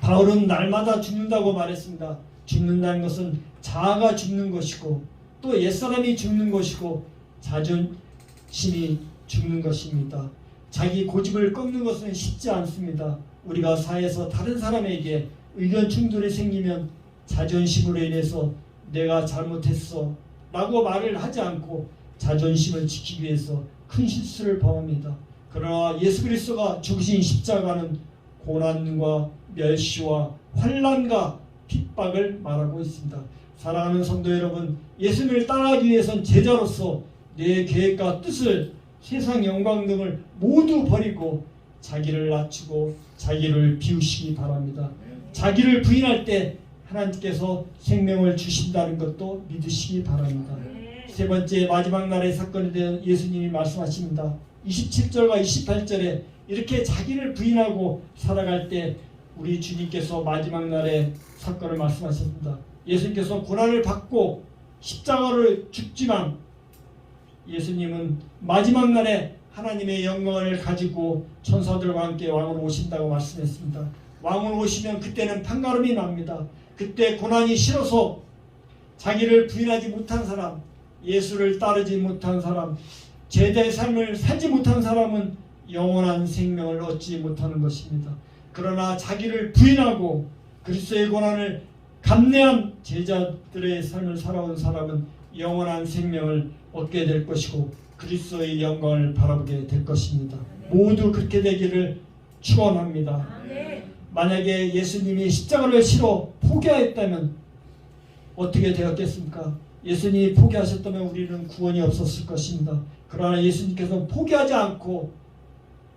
바울은 날마다 죽는다고 말했습니다. 죽는다는 것은 자아가 죽는 것이고 또 옛사람이 죽는 것이고 자존심이 죽는 것입니다. 자기 고집을 꺾는 것은 쉽지 않습니다. 우리가 사회에서 다른 사람에게 의견 충돌이 생기면 자존심으로 인해서 내가 잘못했어 라고 말을 하지 않고 자존심을 지키기 위해서 큰 실수를 범합니다. 그러나 예수 그리스도가 죽으신 십자가는 고난과 멸시와 환난과 핍박을 말하고 있습니다. 사랑하는 성도 여러분, 예수님을 따라가기 위해선 제자로서 내 계획과 뜻을 세상 영광 등을 모두 버리고 자기를 낮추고 자기를 비우시기 바랍니다. 자기를 부인할 때 하나님께서 생명을 주신다는 것도 믿으시기 바랍니다. 세 번째 마지막 날의 사건에 대해 예수님이 말씀하십니다. 27절과 28절에 이렇게 자기를 부인하고 살아갈 때 우리 주님께서 마지막 날의 사건을 말씀하셨습니다. 예수님께서 고난을 받고 십자가를 죽지만 예수님은 마지막 날에 하나님의 영광을 가지고 천사들과 함께 왕으로 오신다고 말씀했습니다. 왕으로 오시면 그때는 판가름이 납니다. 그때 고난이 싫어서 자기를 부인하지 못한 사람, 예수를 따르지 못한 사람, 제자의 삶을 살지 못한 사람은 영원한 생명을 얻지 못하는 것입니다. 그러나 자기를 부인하고 그리스도의 고난을 감내한 제자들의 삶을 살아온 사람은 영원한 생명을 얻게 될 것이고 그리스도의 영광을 바라보게 될 것입니다. 모두 그렇게 되기를 축원합니다. 만약에 예수님이 십자가를 치러 포기하였다면 어떻게 되었겠습니까? 예수님이 포기하셨다면 우리는 구원이 없었을 것입니다. 그러나 예수님께서 포기하지 않고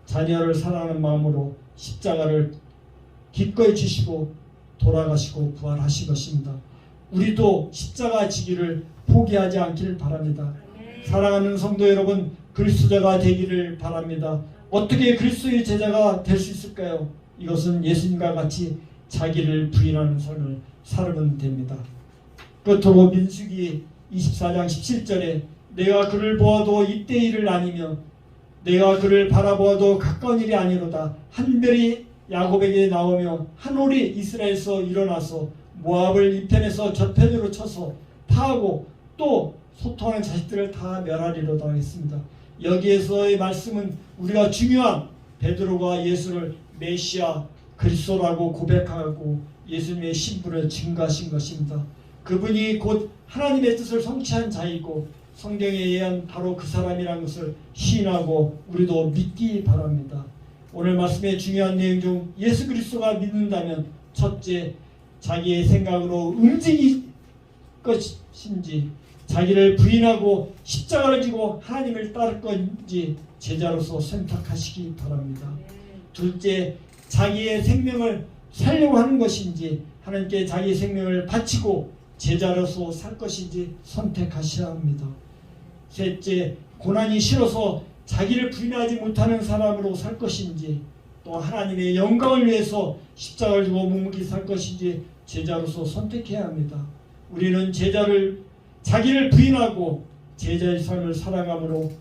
자녀를 사랑하는 마음으로 십자가를 기꺼이 지시고 돌아가시고 부활하신 것입니다. 우리도 십자가 지기를 포기하지 않기를 바랍니다. 사랑하는 성도 여러분, 그리스도자가 되기를 바랍니다. 어떻게 그리스도의 제자가 될 수 있을까요? 이것은 예수님과 같이 자기를 부인하는 삶을 살면 됩니다. 끝으로 민수기 24장 17절에 내가 그를 보아도 이때 일을 아니며 내가 그를 바라보아도 가까운 일이 아니로다. 한 별이 야곱에게 나오며 한 올이 이스라엘에서 일어나서 모압을 이편에서 저편으로 쳐서 파하고 또 소통하는 자식들을 다 멸하리로다 했습니다. 여기에서의 말씀은 우리가 중요한 베드로가 예수를 메시아 그리스도라고 고백하고 예수님의 신분을 증거하신 것입니다. 그분이 곧 하나님의 뜻을 성취한 자이고 성경에 의한 바로 그 사람이라는 것을 시인하고 우리도 믿기 바랍니다. 오늘 말씀의 중요한 내용 중 예수 그리스도가 믿는다면 첫째, 자기의 생각으로 움직일 것인지 자기를 부인하고 십자가를 지고 하나님을 따를 건지 제자로서 선택하시기 바랍니다. 둘째, 자기의 생명을 살려고 하는 것인지 하나님께 자기의 생명을 바치고 제자로서 살 것인지 선택하셔야 합니다. 셋째, 고난이 싫어서 자기를 부인하지 못하는 사람으로 살 것인지 또 하나님의 영광을 위해서 십자가를 지고 묵묵히 살 것인지 제자로서 선택해야 합니다. 우리는 자기를 부인하고 제자의 삶을 살아감으로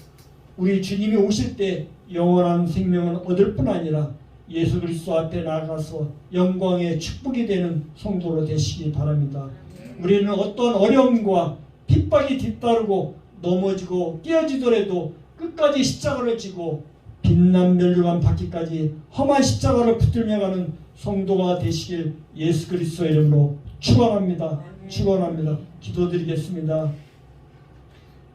우리 주님이 오실 때 영원한 생명을 얻을 뿐 아니라 예수 그리스도 앞에 나아가서 영광의 축복이 되는 성도로 되시기 바랍니다. 우리는 어떤 어려움과 핍박이 뒤따르고 넘어지고 깨어지더라도 끝까지 십자가를 지고 빛난 멸류관 받기까지 험한 십자가를 붙들며 가는 성도가 되시길 예수 그리스도의 이름으로 축원합니다. 축원합니다. 기도드리겠습니다.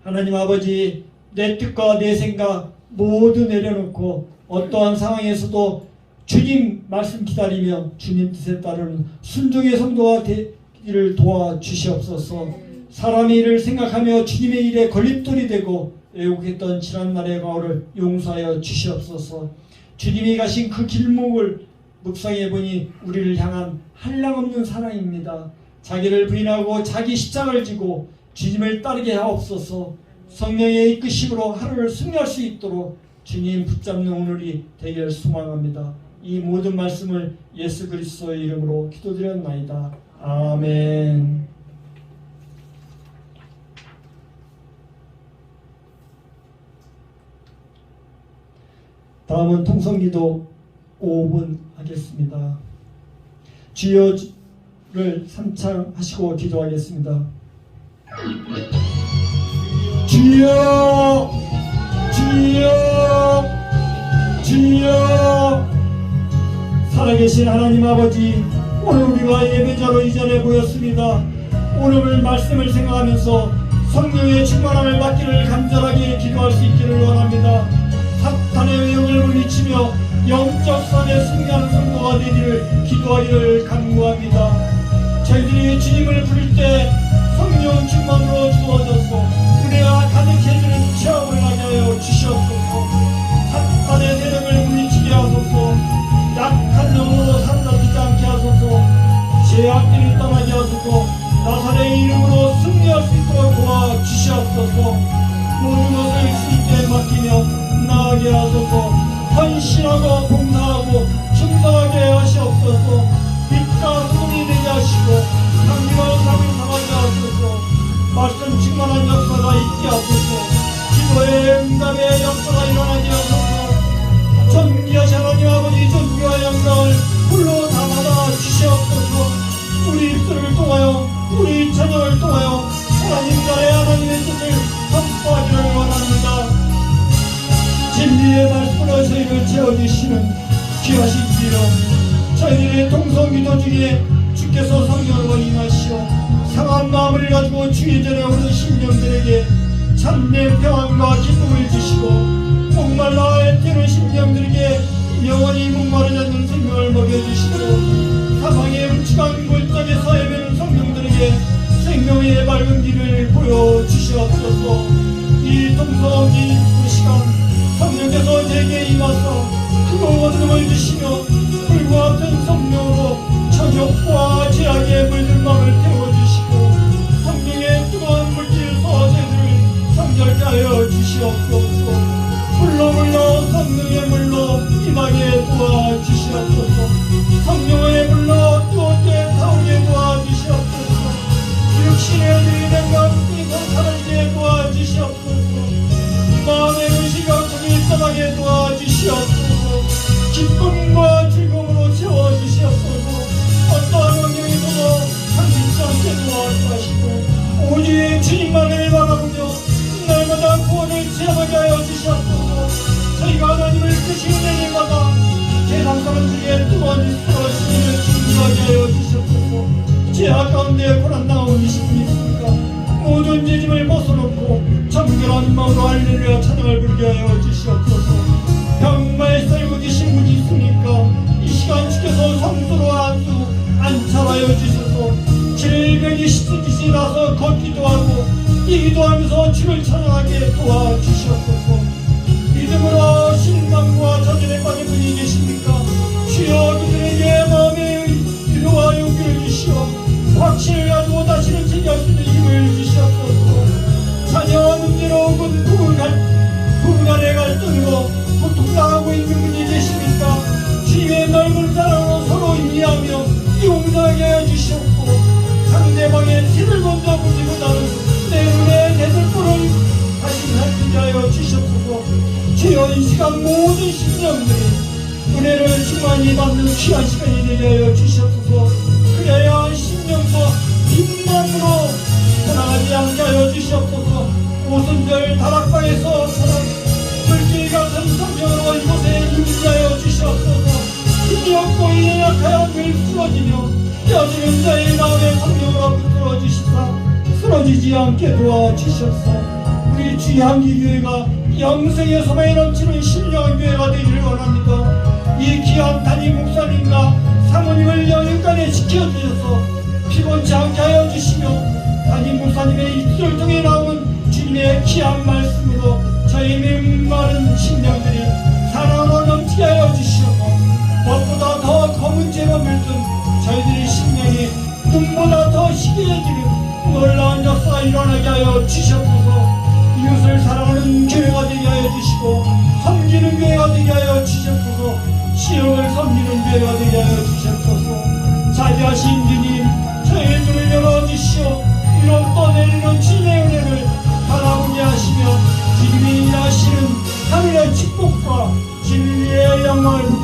하나님 아버지, 내 뜻과 내 생각 모두 내려놓고 어떠한 상황에서도 주님 말씀 기다리며 주님 뜻에 따르는 순종의 성도가 되기를 도와주시옵소서. 사람의 일을 생각하며 주님의 일에 걸림돌이 되고 애곡했던 지난날의 과오를 용서하여 주시옵소서. 주님이 가신 그 길목을 묵상해 보니 우리를 향한 한량없는 사랑입니다. 자기를 부인하고 자기 십자가를 지고 주님을 따르게 하옵소서. 성령의 이끄심으로 하루를 승리할 수 있도록 주님 붙잡는 오늘이 되기를 소망합니다. 이 모든 말씀을 예수 그리스도의 이름으로 기도드렸나이다. 아멘. 다음은 통성기도 5분 하겠습니다. 주여를 삼창하시고 기도하겠습니다. 주여, 주여, 주여. 살아계신 하나님 아버지, 오늘 우리가 예배자로 이 자리에 모였습니다. 오늘 말씀을 생각하면서 성령의 충만함을 받기를 간절하게 기도할 수 있기를 원합니다. 사탄의 외형을 물리치며 영적 삶에 승리하는 성도가 되기를 기도하기를 간구합니다. 저희들이 주님을 부를 때 성령 충만으로 주어져서 은혜가 가득해지는 체험을 하게 하여 주시옵소서. 사탄의 세력을 물리치게 하소서. 약한 영으로 사로잡히지 않게 하소서. 죄악들이 떠나게 하소서. 나사렛의 이름으로 승리할 수 있도록 도와주시옵소서. 모든 것을 주님께 맡기며 나아게 하소서. 헌신하고 봉사하고 충성하게 하시옵소서. 빛과 소금이 되게 하시고 강림한 삶을 살아게 하소서. 말씀 충만한 역사가 있게 하소서. 기도의 응답의 역사가 일어나게 하소서. 존귀하신 하나님 아버지, 존귀와 영광을 불로 다 받아 주시옵소서. 우리 입술을 통하여 우리 자녀를 통하여 하나님 나라의 하나님의 뜻을 선포하기를 원합니다. 진리의 말씀으로 저희를 채워주시는 귀하신 주여, 저희들의 동성기도 중에 주께서 성령으로 임하시어 상한 마음을 가지고 주의 전에 오는 심령들에게 참된 평안과 기쁨을 주시고 목말라 애태는 심령들에게 영원히 목마르지 않는 생명을 먹여주시고 사망의 음침한 골짜기에서 헤매는 성령들에게 생명의 맑은 길을 보여주시옵소서. 이 동성기 그 시간 성령께서 제게 임하사 뜨거운 능을 주시며 불과 같은 성령으로 천욕과 죄악의 물든 마음을 태워주시고 성령의 뜨거운 물질에서 저희들을 성결케 하여 주시옵소서. 물로 성령의 물로 임하게 도와주시옵소서. 성령의 물로 뜨겁게 타오게 도와주시옵소서. 육신의 능력과 함께 살아지게 도와주시옵소서. 마음의 의식과 정이 떠나게 도와주시옵소서. 기쁨과 즐거움으로 채워주시옵소서. 어떠한 환경에서도 한심치 않게 도와주시고 오직 주님만을 바라보며 날마다 구원을 체험하게 하여 주시옵소서. 저희가 하나님을 크신 은혜를 받아 세상 사람들에게 뜨거운 미소로 주님을 충분하게 하여 주시옵소서. 죄악 가운데 고난당하고 계신 분이 있습니까? 모든 죄짐을 벗어놓고 정결한 마음으로 할렐루야 찬양을 부르게 하여 주시옵소서. 병마에 살고 계신 분이 있습니까? 이 시간 주께서 성도로 안수 안찰하여 주셔서 질병이 시트듯이 나서 걷기도 하고 뛰기도 하면서 주를 찬양하게 도와주시옵소서. 믿음으로 신망과 전진에 빠진 분이 계십니까? 주여 그들에게 마음의 위로와 용기를 주시어 확신을 가지고 다시는 제기할 수 있는 힘을 주시옵소서. 자녀 문제로 혹은 부부 간의 갈등으로 고통당하고 있는 분이 계십니까? 주님의 넓은 사랑으로 서로 이해하며 용서하게 해주시옵고 상대방의 티를 먼저 보기보다는 내 눈에 대들보를 다시 살피게 하여 주시옵소서. 주여 이 시간 모든 심령들이 은혜를 충만히 받는 귀한 시간이 되게 하여 주시옵소서. 그래야 심령도 빈맘으로 살아가지 않게 하여 주시옵소서. 오순절 다락방에서 물길 같은 성령으로 이곳에 유지하여 주시옵소서. 힘이 없고 이에 약하여 늘 쓰러지며 뼈지는 자의 마음의 성령으로 붙들어 주시사 쓰러지지 않게 도와주시옵소서. 우리 주의 한기교회가 영생의 소망이 넘치는 신령한 교회가 되기를 원합니다. 이 귀한 담임 목사님과 사모님을 영육간에 지켜주셔서 피곤치 않게 하여 주시며 담임 목사님의 입술을 통해 나오는 주님의 귀한 말씀으로 저희 메마른 심령들이 사랑으로 넘치게 하여 주시옵고 무엇보다 더 검은 죄로 물든 저희들의 심령이 눈보다 더 희귀해지는 놀라운 역사가 일어나게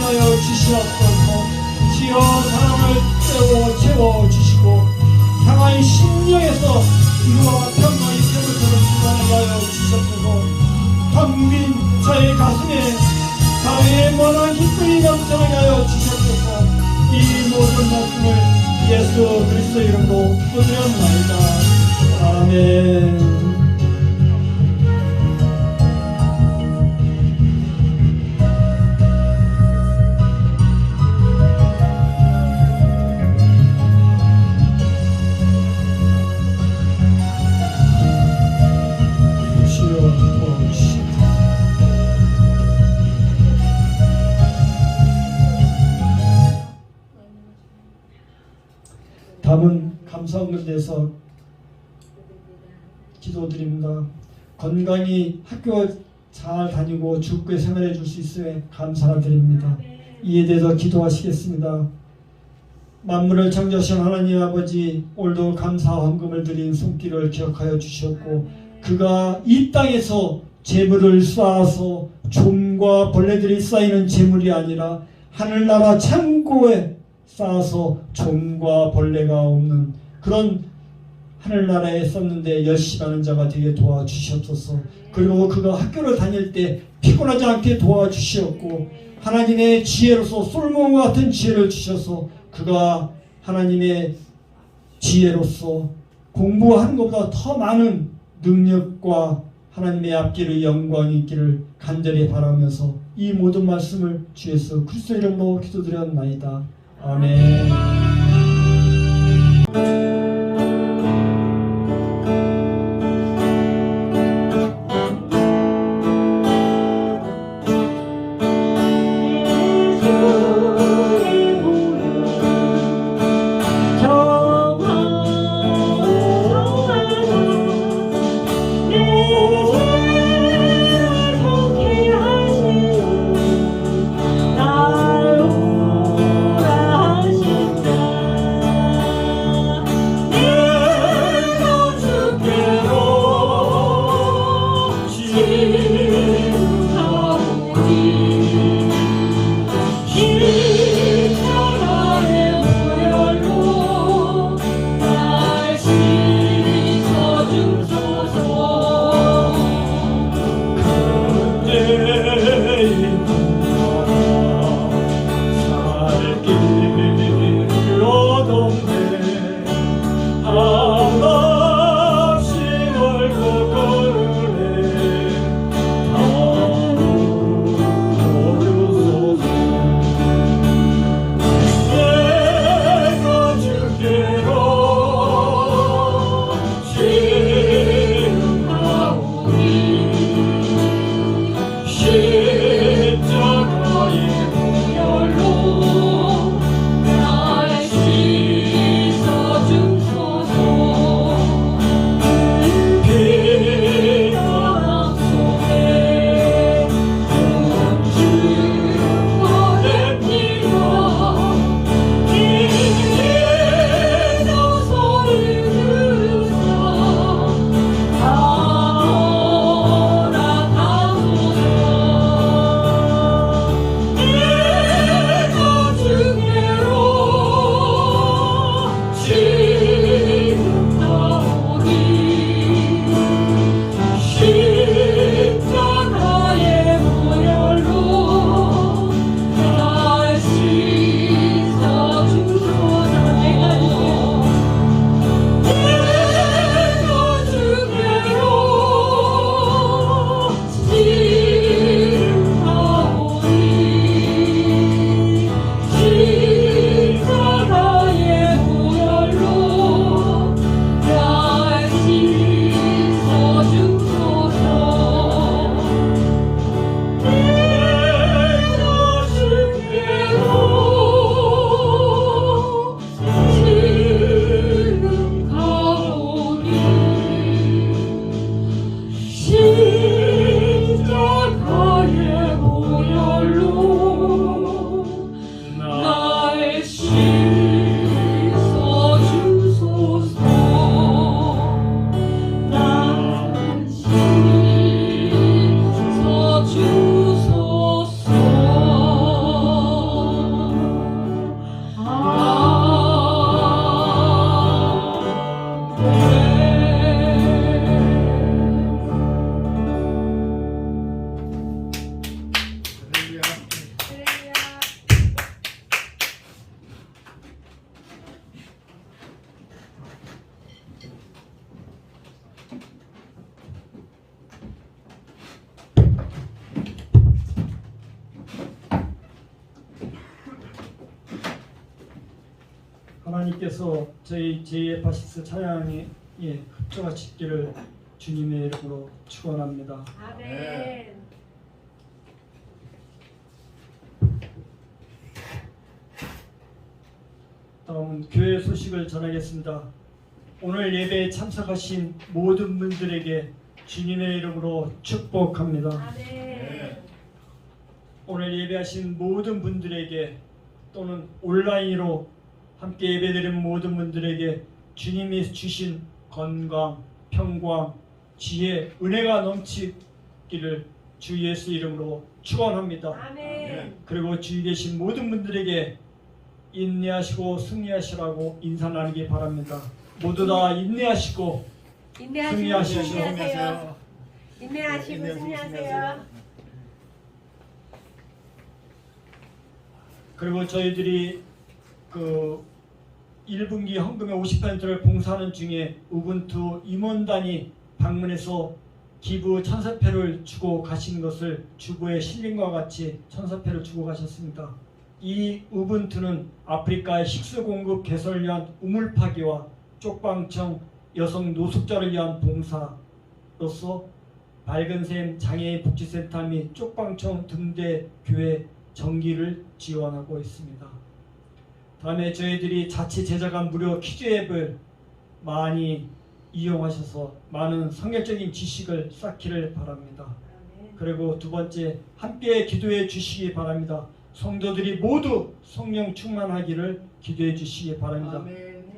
하여 주시옵소서. 주여 사랑을 채워주시고 상하이 심령에서 이와 평강의 세월처럼 주관하게 하여 주시옵소서. 한국인 저의 가슴에 사랑의 원한 기쁨이 넘쳐나게 하여 주시옵소서. 이 모든 말씀을 예수 그리스도 이름으로 기도드렸나이다. 아멘. 다음은 감사원근대에서 기도드립니다. 건강히 학교 잘 다니고 죽게 생활해 줄 수 있음에 감사드립니다. 이에 대해서 기도하시겠습니다. 만물을 창조하신 하나님 아버지, 오늘도 감사 헌금을 드린 손길을 기억하여 주셨고 그가 이 땅에서 재물을 쌓아서 종과 벌레들이 쌓이는 재물이 아니라 하늘나라 창고에 쌓아서 종과 벌레가 없는 그런 하늘나라에 썼는데 열심히 하는 자가 되게 도와주시옵소서. 그리고 그가 학교를 다닐 때 피곤하지 않게 도와주시옵고 하나님의 지혜로서 솔로몬과 같은 지혜를 주셔서 그가 하나님의 지혜로서 공부하는 것보다 더 많은 능력과 하나님의 앞길의 영광이 있기를 간절히 바라면서 이 모든 말씀을 주 예수 그리스도 이름으로 기도드렸나이다. 아멘. 하나님께서 저희 제이에파시스 찬양에 흡족하시기를 주님의 이름으로 축원합니다. 아멘. 다음은 교회 소식을 전하겠습니다. 오늘 예배에 참석하신 모든 분들에게 주님의 이름으로 축복합니다. 아멘. 오늘 예배하신 모든 분들에게 또는 온라인으로 함께 예배드린 모든 분들에게 주님이 주신 건강, 평강, 지혜, 은혜가 넘치기를 주 예수 이름으로 축원합니다. 아멘. 그리고 주위 계신 모든 분들에게 인내하시고 승리하시라고 인사 나누기 바랍니다. 모두 다 인내하시고 인내하시고 승리하시고 승리하세요. 인내하시고 승리하세요. 그리고 저희들이 그 1분기 헌금의 50%를 봉사하는 중에 우분투 임원단이 방문해서 기부 천사표를 주고 가신 것을 주부의 신림과 같이 천사표를 주고 가셨습니다. 이 우분투는 아프리카의 식수 공급 개선을 위한 우물 파기와 쪽방청 여성 노숙자를 위한 봉사로서 밝은샘 장애인 복지센터 및 쪽방청 등대 교회 정기를 지원하고 있습니다. 다음에 저희들이 자체 제작한 무료 퀴즈 앱을 많이 이용하셔서 많은 성경적인 지식을 쌓기를 바랍니다. 그리고 두 번째, 함께 기도해 주시기 바랍니다. 성도들이 모두 성령 충만하기를 기도해 주시기 바랍니다.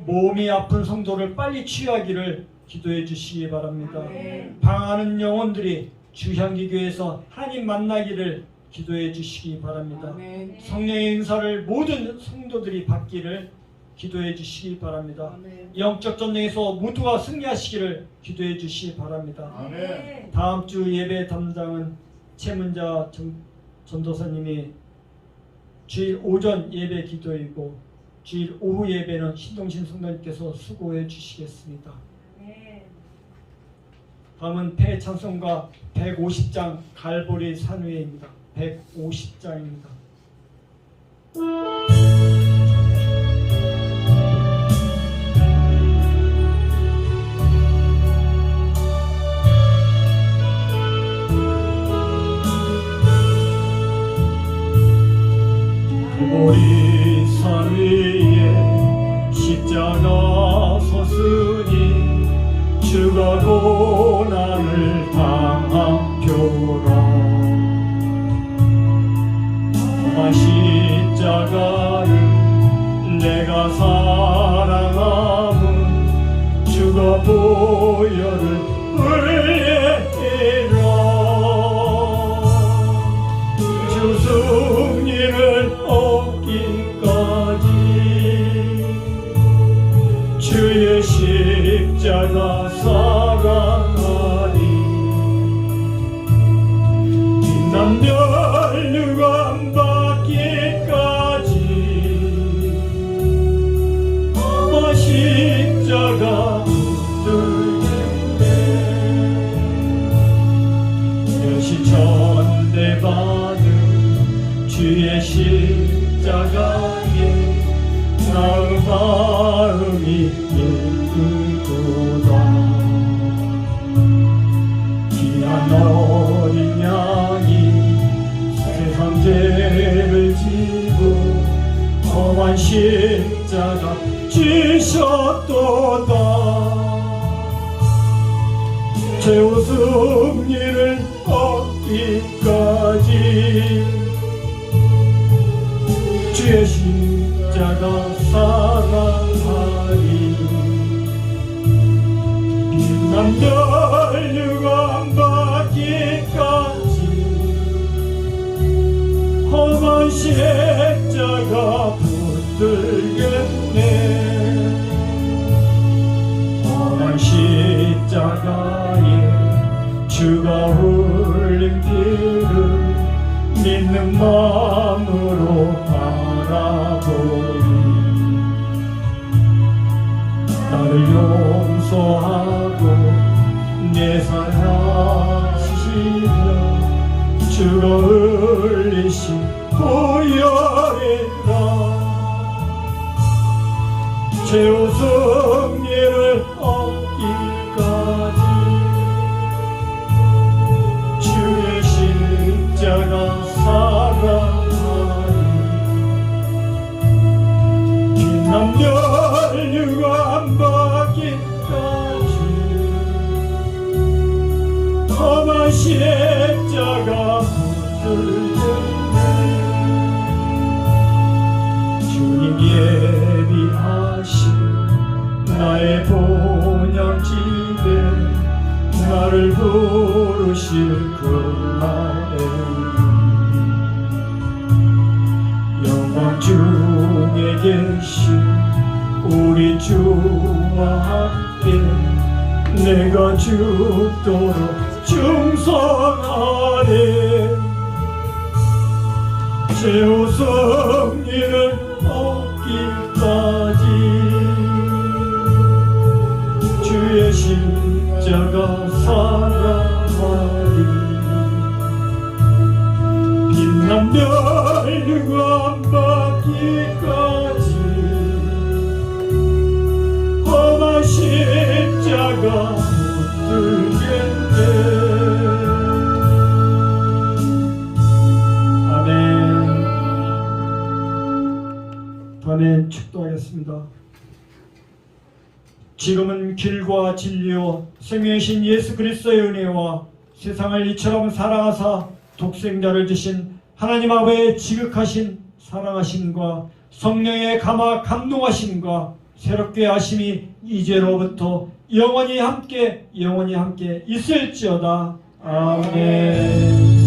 몸이 아픈 성도를 빨리 치유하기를 기도해 주시기 바랍니다. 방황하는 영혼들이 주향기 교회에서 하나님 만나기를 기도해 주시기 바랍니다. 성령의 은사를 모든 성도들이 받기를 기도해 주시기 바랍니다. 영적 전쟁에서 모두가 승리하시기를 기도해 주시기 바랍니다. 다음 주 예배 담당은 최문자 전도사님이 주일 오전 예배 기도이고 주일 오후 예배는 신동신 성도님께서 수고해 주시겠습니다. 다음은 폐찬송가 150장 갈보리 산위입니다. 150장입니다. 갈보리 산 위에 십자가 섰으니 주가 고난을 당한 표라. 험한 십자가를 내가 사랑함은 주가 보혈을 흘리라. 주 승리를 얻기까지 주의 십자가 사랑하리. 빛난 멸류관 받기까지 험한 십자가 붙들겠네. 멸시천대 받은 주의 십자가에 나의 마음이 예쁘도다. 귀한 어린 양이 세상 죄를 지고 험한 십자가 지셨도다. 최후 승리를 얻기까지 주의 십자가 사랑하리. 빛난 멸류관 받기까지 험한 십자가 붙들겠네. 험한 십자가에 주가 흘린 피를 믿는 마음으로 바라보리. 나를 용서하고 내 사랑하시며 주가 흘리신 보혈이라. 최후 승리를 얻기까지 주의 십자가 사랑하니 빛난 멸류관 받기까지 험한 십자가 붙들겠네. 주님 예비하신 나의 본향집에 나를 부르실 그날에 영광 중에 계신 우리 주와 함께 내가 죽도록 충성하네. 최후 승리를 얻기까지 주의 십자가 사랑하리. 빛난 멸류관 받기까지 험한 십자가 붙들겠네. 아멘. 축도하겠습니다. 지금은 길과 진리요 생명이신 예수 그리스도의 은혜와 세상을 이처럼 사랑하사 독생자를 주신 하나님 아버지의 지극하신 사랑하심과 성령의 감화 감동하심과 새롭게 하심이 이제로부터 영원히 함께 있을지어다. 아멘.